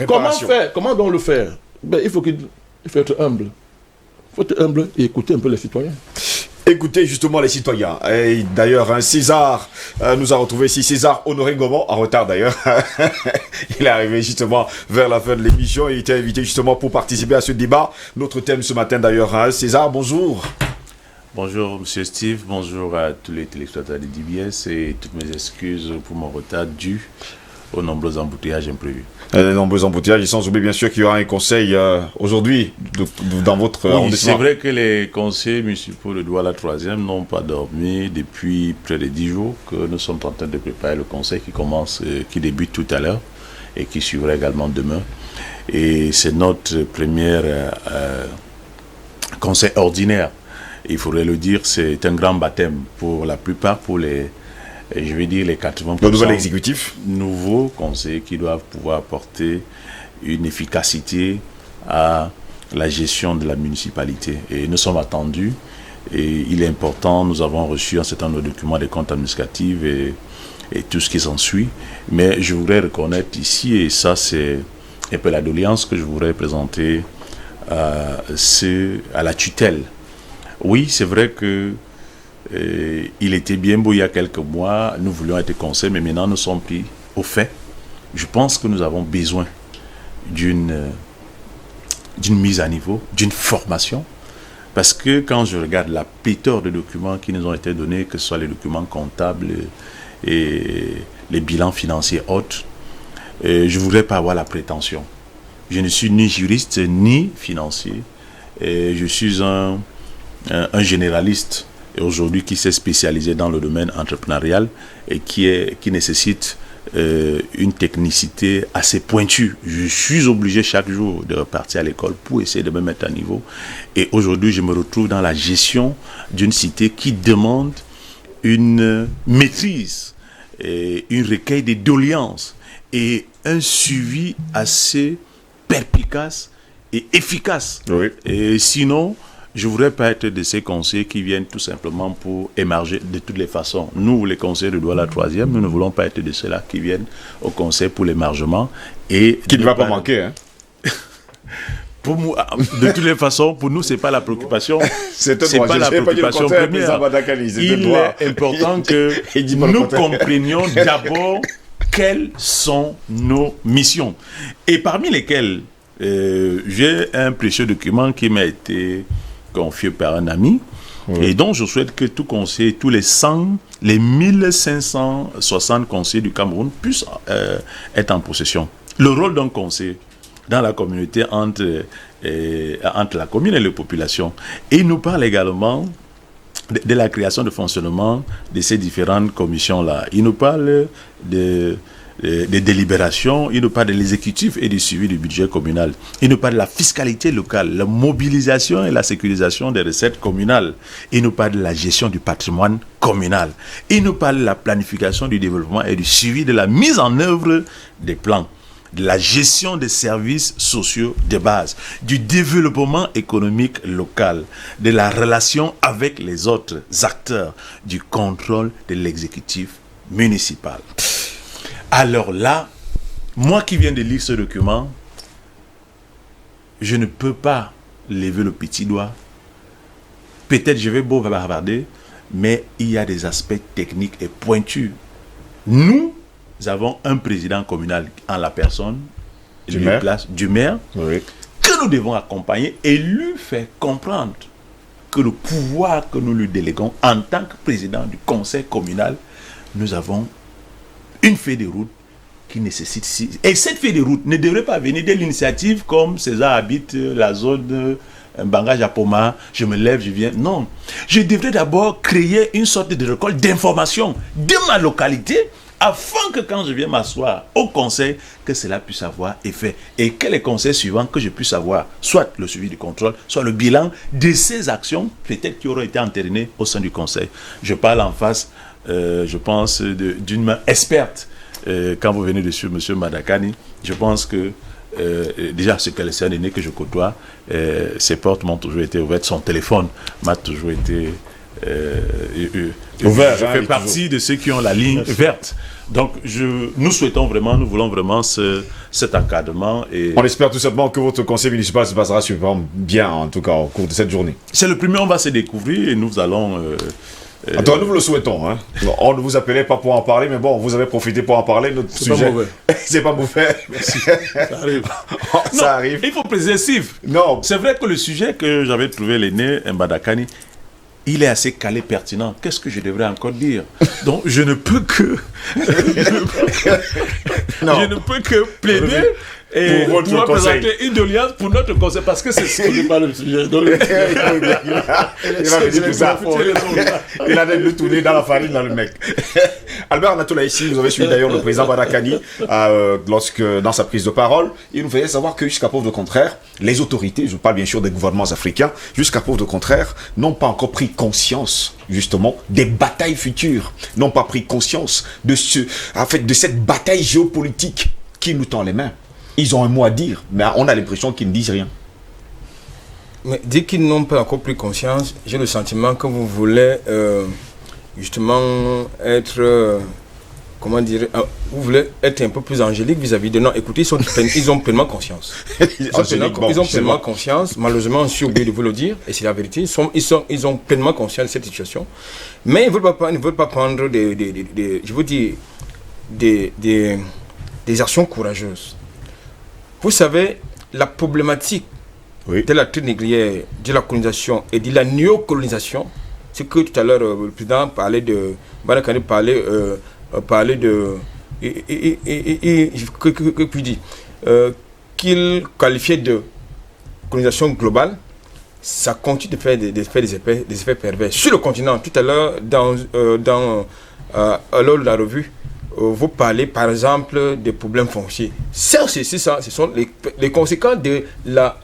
Comment faire? Comment donc le faire? Il faut être humble. Il faut être humble et écouter un peu les citoyens. Écoutez justement les citoyens. Et d'ailleurs, César nous a retrouvé ici. César Honoré Goman, en retard d'ailleurs. Il est arrivé justement vers la fin de l'émission. Il était invité justement pour participer à ce débat. Notre thème ce matin d'ailleurs. César, bonjour. Bonjour Monsieur Steve, bonjour à tous les téléspectateurs de DBS et toutes mes excuses pour mon retard dû aux nombreux embouteillages imprévus. Les nombreux embouteillages, et sans oublier bien sûr qu'il y aura un conseil aujourd'hui dans votre arrondissement. C'est vrai que les conseils municipaux de Douala 3e n'ont pas dormi depuis près de 10 jours, que nous sommes en train de préparer le conseil qui débute tout à l'heure et qui suivra également demain. Et c'est notre premier conseil ordinaire. Il faudrait le dire, c'est un grand baptême pour la plupart, pour les 80% le nouvel exécutif, nouveaux conseillers qui doivent pouvoir apporter une efficacité à la gestion de la municipalité. Et nous sommes attendus, et il est important, nous avons reçu un certain nombre de documents des comptes administratifs et tout ce qui s'ensuit. Mais je voudrais reconnaître ici, et ça c'est un peu la doléance que je voudrais présenter, à la tutelle. Oui, c'est vrai que il était bien beau il y a quelques mois, nous voulions être conseillers, mais maintenant nous sommes pris au fait. Je pense que nous avons besoin d'une mise à niveau, d'une formation, parce que quand je regarde la pléthore de documents qui nous ont été donnés, que ce soit les documents comptables et les bilans financiers autres, je ne voudrais pas avoir la prétention. Je ne suis ni juriste ni financier, et je suis un généraliste et aujourd'hui qui s'est spécialisé dans le domaine entrepreneurial et qui nécessite une technicité assez pointue. Je suis obligé chaque jour de repartir à l'école pour essayer de me mettre à niveau. Et aujourd'hui, je me retrouve dans la gestion d'une cité qui demande une maîtrise, et une recueil de doléances et un suivi assez perspicace et efficace. Oui. Et sinon, je ne voudrais pas être de ces conseillers qui viennent tout simplement pour émarger de toutes les façons. Nous, les conseillers de Douala 3e, nous ne voulons pas être de ceux-là qui viennent au conseil pour l'émargement. Et qui ne va pas manquer. Hein. Pour nous, de toutes les façons, pour nous, ce n'est pas la préoccupation. C'est pas la préoccupation première. Il est important que nous comprenions d'abord quelles sont nos missions. Et parmi lesquelles, j'ai un précieux document qui m'a été confié par un ami, et dont je souhaite que tout conseiller, tous les 1560 conseillers du Cameroun puissent être en possession. Le rôle d'un conseiller dans la communauté entre la commune et la population. Et il nous parle également de la création de fonctionnement de ces différentes commissions-là. Il nous parle des délibérations, il nous parle de l'exécutif et du suivi du budget communal. Il nous parle de la fiscalité locale, la mobilisation et la sécurisation des recettes communales. Il nous parle de la gestion du patrimoine communal. Il nous parle de la planification du développement et du suivi de la mise en œuvre des plans, de la gestion des services sociaux de base, du développement économique local, de la relation avec les autres acteurs, du contrôle de l'exécutif municipal. Alors là, moi qui viens de lire ce document, je ne peux pas lever le petit doigt. Peut-être je vais beau bavarder, mais il y a des aspects techniques et pointus. Nous avons un président communal en la personne du maire, oui, que nous devons accompagner et lui faire comprendre que le pouvoir que nous lui déléguons en tant que président du conseil communal, nous avons une feuille de route qui nécessite... Et cette feuille de route ne devrait pas venir de l'initiative comme César habite la zone Bangage à Poma, je me lève, je viens. Non. Je devrais d'abord créer une sorte de récolte d'informations de ma localité afin que quand je viens m'asseoir au conseil, que cela puisse avoir effet. Et que les conseils suivants, que je puisse avoir soit le suivi du contrôle, soit le bilan de ces actions peut-être qui auraient été entérinées au sein du conseil. Je parle en face... je pense, d'une main experte. Quand vous venez de suivre M. Madakani, je pense que déjà, ce que c'est un aîné que je côtoie, ses portes m'ont toujours été ouvertes, son téléphone m'a toujours été Ouvert, je fais partie de ceux qui ont la ligne verte. Donc, nous voulons vraiment cet encadrement. Et on espère tout simplement que votre conseil municipal se passera super bien, en tout cas, au cours de cette journée. C'est le premier, on va se découvrir et nous allons... Attends, nous vous le souhaitons. Hein. Bon, on ne vous appelait pas pour en parler, mais bon, vous avez profité pour en parler. Notre sujet, pas mauvais. C'est pas mauvais. Merci. Ça arrive. Ça arrive. Il faut précisif. Non. C'est vrai que le sujet que j'avais trouvé, l'aîné Mbadakani, il est assez calé, pertinent. Qu'est-ce que je devrais encore dire? Donc, je ne peux que... je ne peux que plaider et pour présenter une doléance pour notre conseil, parce que c'est ce qui n'est pas le sujet. Donc, il va me dire tout ça. Il a même le tourner dans la farine, là, le mec. Albert Anatola, ici, vous avez suivi d'ailleurs le président Mbadakani dans sa prise de parole. Il nous faisait savoir que jusqu'à preuve de contraire, les autorités, je parle bien sûr des gouvernements africains, jusqu'à preuve de contraire, n'ont pas encore pris conscience, justement, des batailles futures, n'ont pas pris conscience de cette bataille géopolitique qui nous tend les mains. Ils ont un mot à dire, mais on a l'impression qu'ils ne disent rien. Mais dès qu'ils n'ont pas encore pris conscience, j'ai le sentiment que vous voulez justement être... vous voulez être un peu plus angélique vis-à-vis de... Non, écoutez, ils ont pleinement conscience. Ils ont pleinement conscience. Malheureusement, je suis oublié de vous le dire, et c'est la vérité. Ils ont pleinement conscience de cette situation. Mais ils ne veulent pas prendre des actions courageuses. Vous savez, la problématique de la traite négrière, de la colonisation et de la néocolonisation, c'est que tout à l'heure, le président parlait de... Mbadakani parlait de... que puis dit qu'il qualifiait de colonisation globale. Ça continue de faire des effets pervers. Sur le continent, tout à l'heure, lors de la revue, vous parlez par exemple des problèmes fonciers. Ça, ce sont les conséquences de la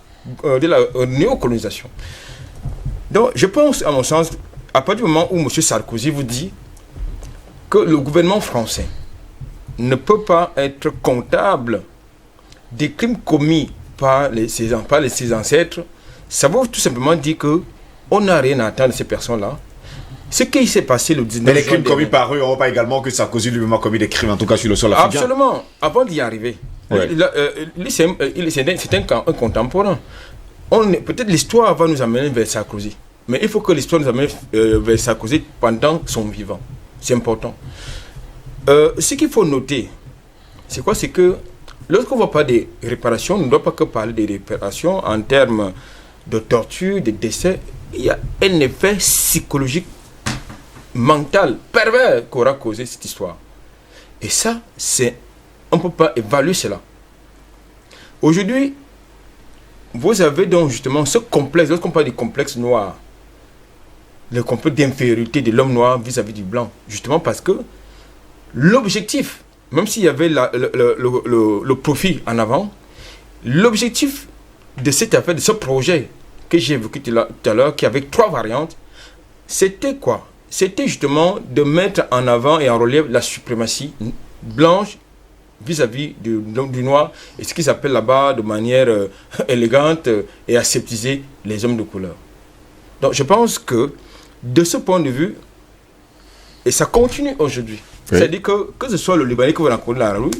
néocolonisation. Donc, je pense, à mon sens, à partir du moment où M. Sarkozy vous dit que le gouvernement français ne peut pas être comptable des crimes commis par ses ancêtres, ça veut tout simplement dire qu'on n'a rien à attendre de ces personnes-là. Ce qui s'est passé le 19 juin... Mais les crimes commis par eux, on ne voit pas également que Sarkozy lui-même a commis des crimes, en tout cas sur le sol africain. Absolument. Avant d'y arriver, c'est un contemporain. Peut-être l'histoire va nous amener vers Sarkozy. Mais il faut que l'histoire nous amène vers Sarkozy pendant son vivant. C'est important. Ce qu'il faut noter, c'est quoi? C'est que lorsqu'on voit pas des réparations, on ne doit pas que parler des réparations en termes de torture, de décès. Il y a un effet psychologique, mental, pervers qu'aura causé cette histoire. Et ça, on ne peut pas évaluer cela. Aujourd'hui, vous avez donc justement ce complexe, lorsqu'on parle du complexe noir, le complexe d'infériorité de l'homme noir vis-à-vis du blanc, justement parce que l'objectif, même s'il y avait le profit en avant, l'objectif de cette affaire, de ce projet que j'ai évoqué tout à l'heure, qui avait 3 variantes, c'était quoi? C'était justement de mettre en avant et en relief la suprématie blanche vis-à-vis du noir, et ce qui s'appelle là-bas de manière élégante et aseptiser les hommes de couleur. Donc je pense que de ce point de vue, et ça continue aujourd'hui, c'est-à-dire que ce soit le Libanais que vous rencontrez dans la rue,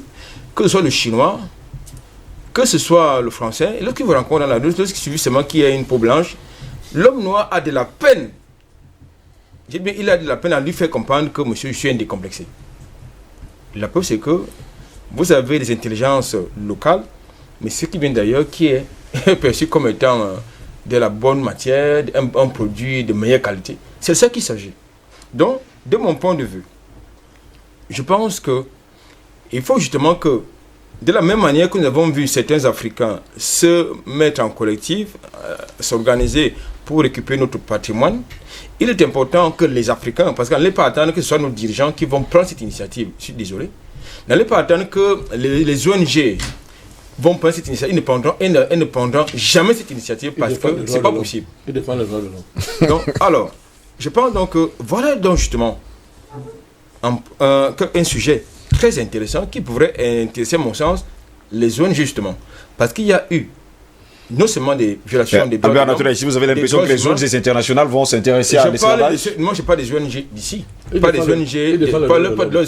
que ce soit le Chinois, que ce soit le Français, lorsqu'il vous rencontre dans la rue, lorsqu'il suffit seulement qu'il y ait une peau blanche, l'homme noir a de la peine. Il a de la peine à lui faire comprendre que monsieur, je suis un décomplexé. La preuve, c'est que vous avez des intelligences locales, mais ce qui vient d'ailleurs, qui est perçu comme étant de la bonne matière, un produit de meilleure qualité. C'est ça qu'il s'agit. Donc, de mon point de vue, je pense que il faut justement que, de la même manière que nous avons vu certains Africains se mettre en collectif, s'organiser pour récupérer notre patrimoine, il est important que les Africains, parce qu'on n'allait pas attendre que ce soit nos dirigeants qui vont prendre cette initiative, je suis désolé, n'allez pas attendre que les ONG vont prendre cette initiative, ils ne prendront jamais cette initiative parce que ce n'est pas possible. Ils défendent les droits de l'homme. Donc, alors, je pense donc que voilà donc justement un sujet très intéressant qui pourrait intéresser à mon sens les ONG justement. Parce qu'il y a eu non seulement des violations des droits de l'homme. Si vous avez l'impression que les ONG internationales vont s'intéresser à l'esclavage. Moi, je parle des ONG d'ici. Pas des ONG, les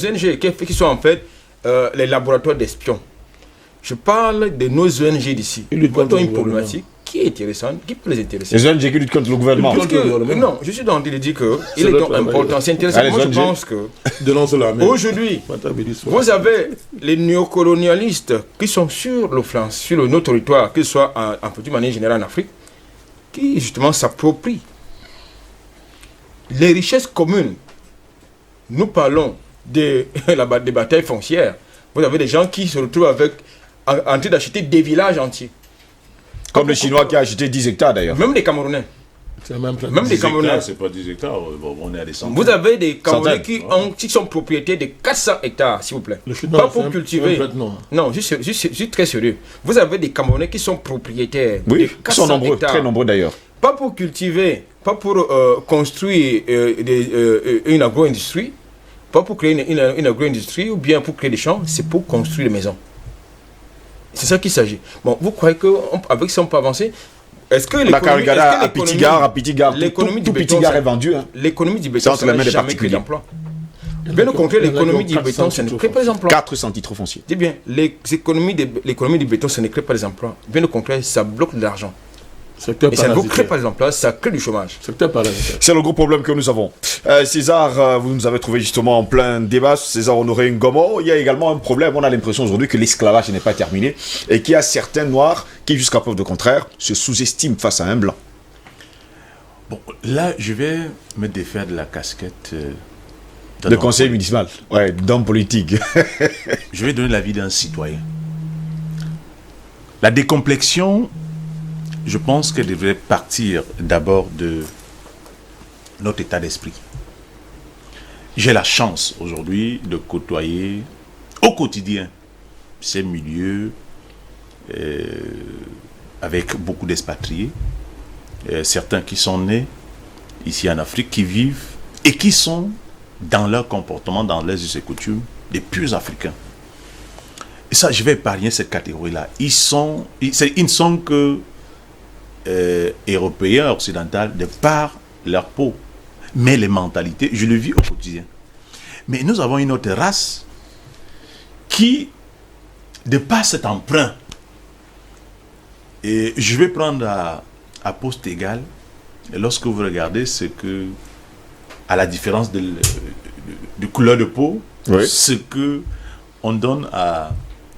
ONG qui sont en fait les laboratoires d'espions. Je parle de nos ONG d'ici. Ils ont une problématique qui est intéressante, qui peut les intéresser. Les ONG qui luttent contre le gouvernement. Non, je suis dans le dire qu'il est donc important. C'est intéressant. Moi, je pense que aujourd'hui, vous avez les néocolonialistes qui sont sur nos territoires, que ce soit en petite manière générale en Afrique, qui justement s'approprient les richesses communes. Nous parlons des batailles foncières. Vous avez des gens qui se retrouvent en train d'acheter des villages entiers. Comme le Chinois qui a acheté 10 hectares d'ailleurs. Même les Camerounais. Même des Camerounais. C'est pas 10 hectares, on est à des centaines. Vous avez des Camerounais qui sont propriétaires de 400 hectares, s'il vous plaît. Pas pour cultiver. Non, je suis très sérieux. Vous avez des Camerounais qui sont propriétaires de 400 ils sont nombreux, hectares. très nombreux d'ailleurs. Pas pour cultiver, pas pour construire une agro-industrie, pas pour créer une agro-industrie ou bien pour créer des champs, c'est pour construire des maisons. C'est ça qu'il s'agit. Bon, vous croyez qu'avec ça on peut avancer? Est-ce que l'économie tout Pitigar est vendu. L'économie du béton, ça n'a jamais créé d'emploi. Bien au contraire, l'économie du béton, ça ne crée pas des emplois. 400 titres fonciers. Dis bien, l'économie du béton, ça ne crée pas des emplois. Bien au contraire, ça bloque de l'argent. Et ça ne crée pas des emplois, ça crée du chômage. C'est le gros problème que nous avons. César, vous nous avez trouvé justement en plein débat. César Honoré Ngomo, il y a également un problème. On a l'impression aujourd'hui que l'esclavage n'est pas terminé et qu'il y a certains noirs qui, jusqu'à preuve de contraire, se sous-estiment face à un blanc. Bon, là, je vais me défaire de la casquette de conseiller municipal, d'homme politique. Je vais donner l'avis d'un citoyen. La décomplexion, je pense qu'elle devrait partir d'abord de notre état d'esprit. J'ai la chance aujourd'hui de côtoyer au quotidien ces milieux avec beaucoup d'expatriés, certains qui sont nés ici en Afrique, qui vivent et qui sont dans leur comportement, dans leurs us et coutumes, des purs Africains. Et ça, je vais épargner cette catégorie-là. Ils ne sont que européens, occidentaux, de par leur peau. Mais les mentalités, je le vis au quotidien. Mais nous avons une autre race qui, de par cet emprunt, et je vais prendre à poste égal, et lorsque vous regardez ce que, à la différence de couleur de peau, ce que on donne à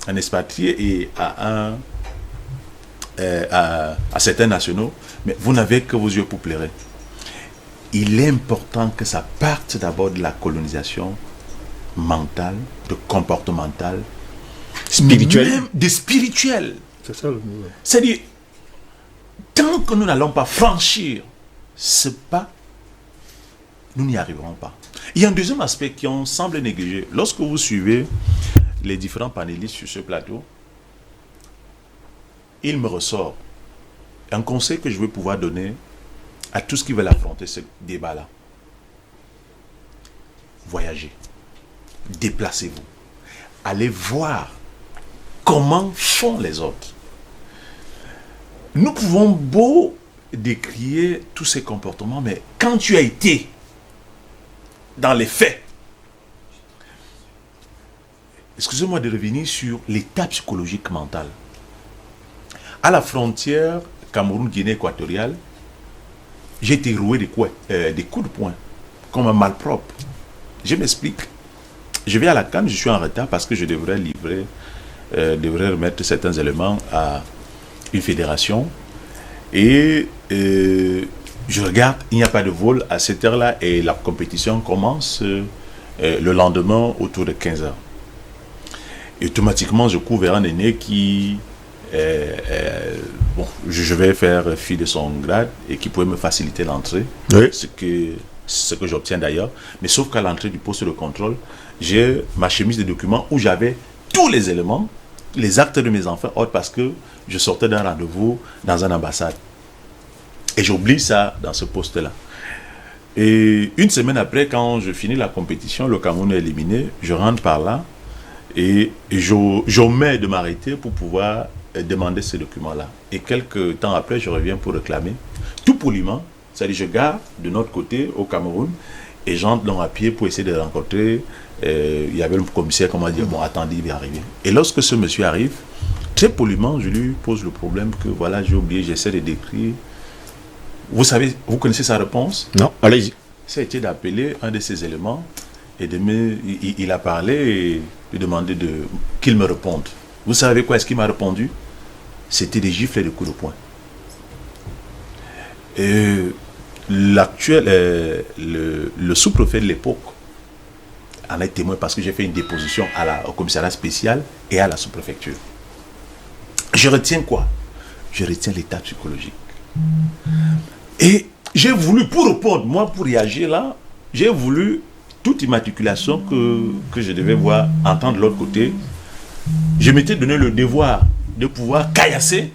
un expatrié et à certains nationaux, mais vous n'avez que vos yeux pour pleurer. Il est important que ça parte d'abord de la colonisation mentale, de comportementale, spirituelle, même de spirituelle. C'est ça le nouveau. C'est-à-dire, tant que nous n'allons pas franchir ce pas, nous n'y arriverons pas. Il y a un deuxième aspect qui on semble négliger. Lorsque vous suivez les différents panélistes sur ce plateau, il me ressort un conseil que je vais pouvoir donner à tous qui veulent affronter ce débat-là. Voyagez, déplacez-vous, allez voir comment font les autres. Nous pouvons beau décrier tous ces comportements, mais quand tu as été dans les faits, excusez-moi de revenir sur l'état psychologique mental. À la frontière Cameroun-Guinée équatoriale, j'ai été roué des coups de poing, comme un malpropre. Je m'explique. Je vais à la CAN, je suis en retard parce que je devrais remettre certains éléments à une fédération. Et je regarde, il n'y a pas de vol à cette heure-là et la compétition commence le lendemain autour de 15h. Et automatiquement, je cours vers un aîné qui... je vais faire fi de son grade et qui pouvait me faciliter l'entrée, ce que j'obtiens d'ailleurs, mais sauf qu'à l'entrée du poste de contrôle, j'ai ma chemise de documents où j'avais tous les éléments, les actes de mes enfants, parce que je sortais d'un rendez-vous dans une ambassade. Et j'oublie ça dans ce poste-là. Et une semaine après, quand je finis la compétition, le Cameroun est éliminé, je rentre par là et j'omets de m'arrêter pour pouvoir demandé ces documents-là. Et quelques temps après, je reviens pour réclamer. Tout poliment, c'est-à-dire je garde de notre côté au Cameroun et j'entre dans à pied pour essayer de rencontrer. Il y avait le commissaire qui m'a dit, bon, attendez, il va arriver. Et lorsque ce monsieur arrive, très poliment, je lui pose le problème que voilà, j'ai oublié, j'essaie de décrire. Vous savez, vous connaissez sa réponse? Non, allez-y. Ça a été d'appeler un de ces éléments et il a parlé et de demander qu'il me réponde. Vous savez quoi est-ce qu'il m'a répondu? C'était des gifles et des coups de poing. Et l'actuel, le sous-préfet de l'époque en est témoin parce que j'ai fait une déposition au commissariat spécial et à la sous-préfecture. Je retiens quoi? Je retiens l'état psychologique. Et j'ai voulu, pour répondre, moi, pour réagir là, j'ai voulu toute immatriculation que je devais voir, entendre de l'autre côté. Je m'étais donné le devoir de pouvoir caillasser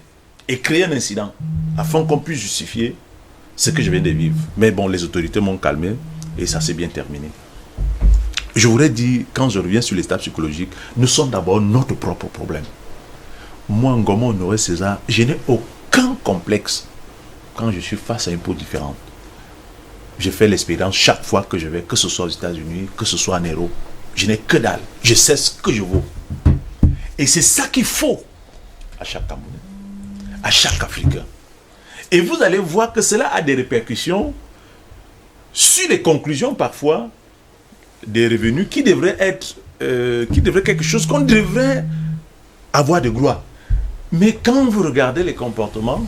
et créer un incident afin qu'on puisse justifier ce que je viens de vivre. Mais bon, les autorités m'ont calmé et ça s'est bien terminé. Je voudrais dire, quand je reviens sur l'état psychologique, nous sommes d'abord notre propre problème. Moi, Ngoma Honoré César, je n'ai aucun complexe quand je suis face à une peau différente. Je fais l'expérience chaque fois que je vais, que ce soit aux États-Unis, que ce soit en Europe. Je n'ai que dalle. Je sais ce que je vaux. Et c'est ça qu'il faut à chaque Camerounais, à chaque Africain. Et vous allez voir que cela a des répercussions sur les conclusions parfois des revenus qui devraient être quelque chose qu'on devrait avoir de gloire. Mais quand vous regardez les comportements,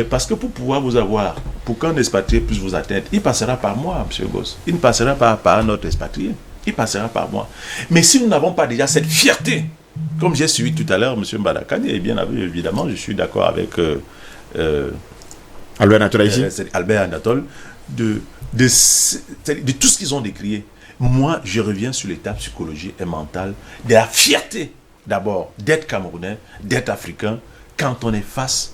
parce que pour pouvoir vous avoir, pour qu'un expatrié puisse vous atteindre, il passera par moi, M. Goss. Il ne passera pas par un autre expatrié. Il passera par moi. Mais si nous n'avons pas déjà cette fierté, comme j'ai suivi tout à l'heure M. Mbadakani, et bien évidemment, je suis d'accord avec Albert Anatole ici. Albert Anatole, de tout ce qu'ils ont décrié. Moi, je reviens sur l'état psychologique et mental de la fierté, d'abord, d'être Camerounais, d'être Africain, quand on est face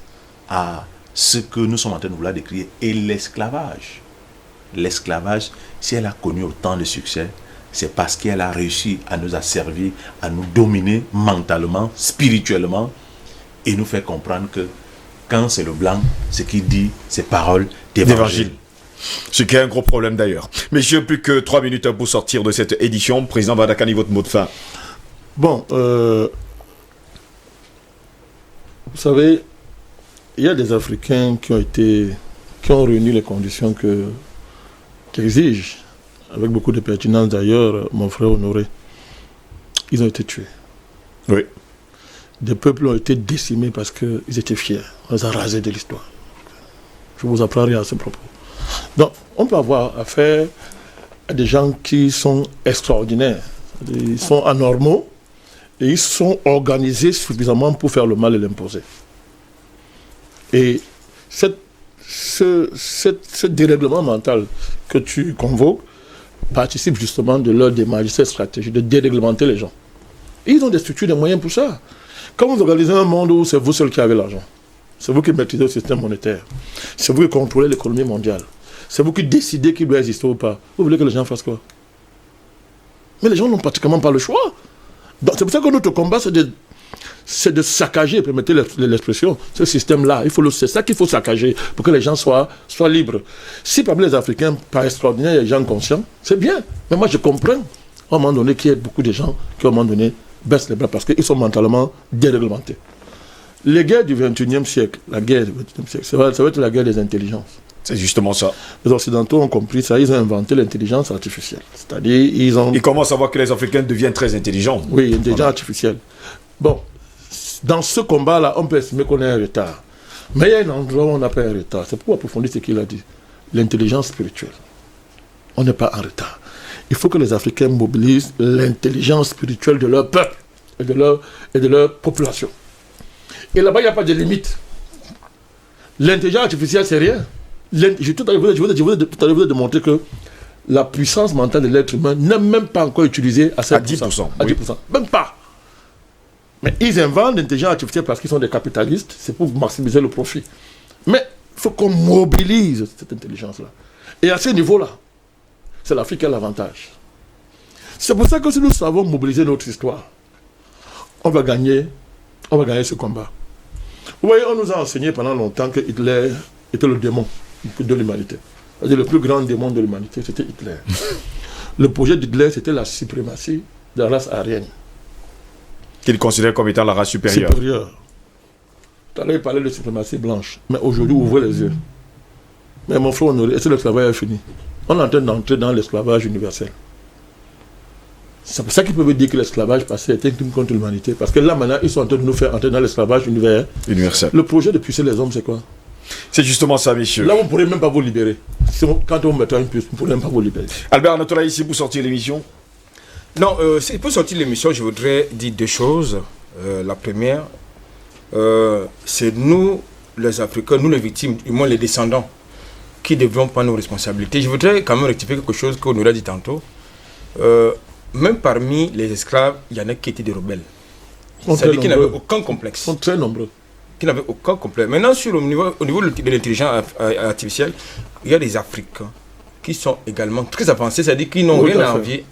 à ce que nous sommes en train de vouloir décrire. Et l'esclavage, si elle a connu autant de succès, c'est parce qu'elle a réussi à nous asservir, à nous dominer mentalement, spirituellement, et nous faire comprendre que quand c'est le blanc, ce qu'il dit, c'est paroles d'évangile. Ce qui est un gros problème d'ailleurs. Messieurs, plus que 3 minutes pour sortir de cette édition. Président Mbadakani, votre mot de fin. Bon, vous savez, il y a des Africains qui ont réuni les conditions qu'exige, avec beaucoup de pertinence d'ailleurs, mon frère Honoré. Ils ont été tués. Oui. Des peuples ont été décimés parce qu'ils étaient fiers. On les a rasés de l'histoire. Je ne vous apprends rien à ce propos. Donc, on peut avoir affaire à des gens qui sont extraordinaires. Ils sont anormaux et ils sont organisés suffisamment pour faire le mal et l'imposer. Et ce dérèglement mental que tu convoques participe justement de leur démarche, cette stratégie de déréglementer les gens. Et ils ont des structures, des moyens pour ça. Quand vous organisez un monde où c'est vous seul qui avez l'argent, c'est vous qui maîtrisez le système monétaire, c'est vous qui contrôlez l'économie mondiale, c'est vous qui décidez qu'il doit exister ou pas, vous voulez que les gens fassent quoi? Mais les gens n'ont pratiquement pas le choix. Donc, c'est pour ça que notre combat, c'est de saccager, permettez l'expression, ce système-là. C'est ça qu'il faut saccager pour que les gens soient libres. Si parmi les Africains, par extraordinaire, il y a des gens conscients, c'est bien. Mais moi, je comprends, à un moment donné, qu'il y ait beaucoup de gens qui, à un moment donné, baissent les bras parce qu'ils sont mentalement déréglementés. Les guerres du XXIe siècle, ça va être la guerre des intelligences. C'est justement ça. Les Occidentaux ont compris ça, ils ont inventé l'intelligence artificielle. C'est-à-dire, Ils commencent à voir que les Africains deviennent très intelligents. Oui, intelligence artificielle. Bon, dans ce combat-là, on peut estimer qu'on est en retard. Mais il y a un endroit où on n'a pas un retard. C'est pour approfondir ce qu'il a dit. L'intelligence spirituelle. On n'est pas en retard. Il faut que les Africains mobilisent l'intelligence spirituelle de leur peuple et de leur population. Et là-bas, il n'y a pas de limite. L'intelligence artificielle, c'est rien. Je vous ai démontré que la puissance mentale de l'être humain n'est même pas encore utilisée à 10%. À 10%. Oui. Même pas. Mais ils inventent l'intelligence artificielle parce qu'ils sont des capitalistes, c'est pour maximiser le profit. Mais il faut qu'on mobilise cette intelligence-là. Et à ce niveau-là, c'est l'Afrique qui a l'avantage. C'est pour ça que si nous savons mobiliser notre histoire, on va gagner ce combat. Vous voyez, on nous a enseigné pendant longtemps que Hitler était le démon de l'humanité. C'est-à-dire le plus grand démon de l'humanité, c'était Hitler. Le projet d'Hitler, c'était la suprématie de la race aryenne. Qu'il considère comme étant la race supérieure. Tout à l'heure, il parlait de suprématie blanche. Mais aujourd'hui, ouvrez les yeux. Mais mon frère Honoré, est-ce que l'esclavage est fini? On est en train d'entrer dans l'esclavage universel. C'est pour ça qu'ils peuvent dire que l'esclavage passé était un crime contre l'humanité. Parce que là, maintenant, ils sont en train de nous faire entrer dans l'esclavage universel. Le projet de pucer les hommes, c'est quoi? C'est justement ça, messieurs. Là, vous ne pourrez même pas vous libérer. Quand on mettra une puce, vous ne pourrez même pas vous libérer. Albert Anatola, ici, pour sortir l'émission? Non, pour sortir l'émission, je voudrais dire deux choses. La première, c'est nous, les Africains, nous les victimes, du moins les descendants, qui devront prendre nos responsabilités. Je voudrais quand même rectifier quelque chose qu'on nous a dit tantôt. Même parmi les esclaves, il y en a qui étaient des rebelles. C'est-à-dire qui n'avaient aucun complexe. Ils sont très nombreux. Qui n'avaient aucun complexe. Maintenant, au niveau de l'intelligence artificielle, il y a des Africains qui sont également très avancés, c'est-à-dire qui n'ont rien à envier.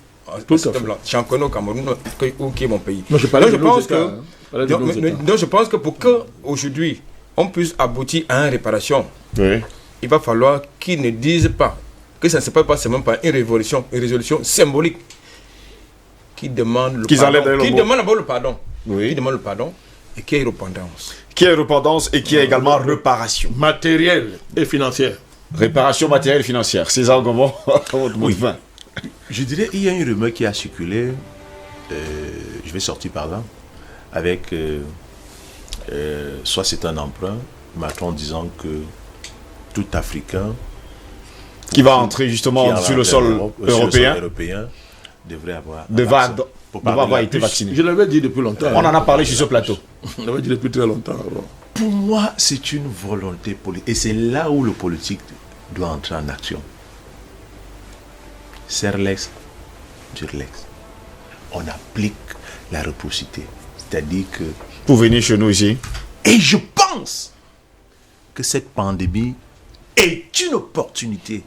J'en connais au Cameroun, qui est mon pays. Non, je pense que pour qu'aujourd'hui, on puisse aboutir à une réparation, oui, il va falloir qu'ils ne disent pas que ça ne se passe pas seulement par une résolution symbolique qui demande le pardon. Qui demande d'abord le pardon. Oui. Qui demande le pardon et qui est repentance. Qui est repentance et qui est également réparation. Matérielle et financière. Réparation matérielle et financière. César Gomon, oui. Je dirais il y a une rumeur qui a circulé, je vais sortir par là, avec soit c'est un emprunt, Macron disant que tout Africain qui va entrer justement sur le sol européen devrait avoir été vacciné. Je l'avais dit depuis longtemps. On en a parlé sur ce plateau. On l'avait dit depuis très longtemps. Pour moi, c'est une volonté politique. Et c'est là où le politique doit entrer en action. Serlex, Durlex. On applique la réciprocité. C'est-à-dire que... Pour venir chez nous ici. Et je pense que cette pandémie est une opportunité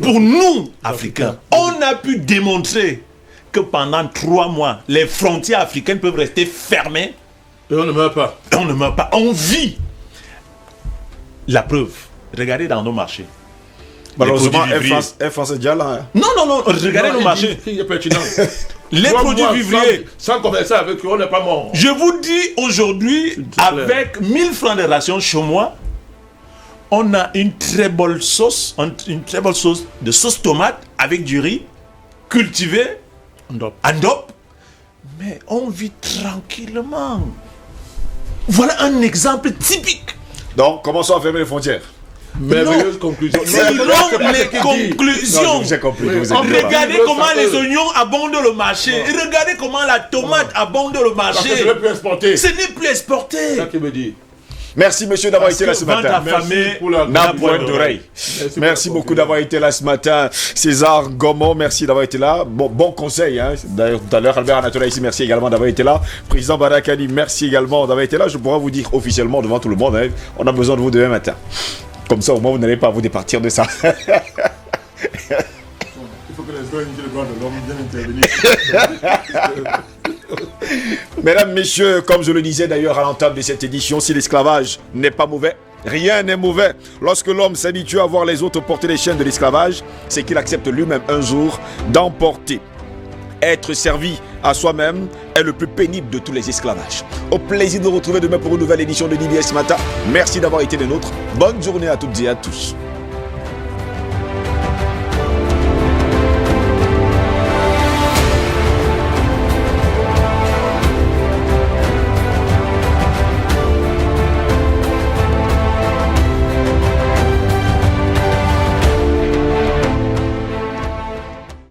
pour nous, Africains. On a pu démontrer que pendant 3 mois, les frontières africaines peuvent rester fermées. Et on ne meurt pas. On ne meurt pas. On vit. La preuve. Regardez dans nos marchés. Malheureusement, Air France est déjà là. Non. Regardez nos marchés. Les produits vivriers. Sans converser avec eux, on n'est pas mort. Je vous dis aujourd'hui, avec 1000 francs de ration chez moi, on a une très bonne sauce de sauce tomate avec du riz cultivé en DOP. Mais on vit tranquillement. Voilà un exemple typique. Donc, commençons à fermer les frontières. Merveilleuse conclusion. Tirons les conclusions. Regardez comment les oignons abondent le marché. Regardez comment la tomate abonde le marché. Ce n'est plus exporté. Ce n'est plus exporté. C'est ça qui me dit. Merci monsieur d'avoir été là ce matin. Merci beaucoup d'avoir été là ce matin. César Gomon, merci d'avoir été là. Bon conseil. Hein. D'ailleurs, tout à l'heure, Albert Anatola ici, merci également d'avoir été là. Président Badakani, merci également d'avoir été là. Je pourrais vous dire officiellement devant tout le monde, hein, on a besoin de vous demain matin. Comme ça, au moins, vous n'allez pas vous départir de ça. Il faut que les droits de l'homme viennent intervenir. Mesdames, messieurs, comme je le disais d'ailleurs à l'entame de cette édition, si l'esclavage n'est pas mauvais, rien n'est mauvais. Lorsque l'homme s'habitue à voir les autres porter les chaînes de l'esclavage, c'est qu'il accepte lui-même un jour d'emporter. Être servi à soi-même est le plus pénible de tous les esclavages. Au plaisir de vous retrouver demain pour une nouvelle édition de DBS Matin. Merci d'avoir été des nôtres. Bonne journée à toutes et à tous.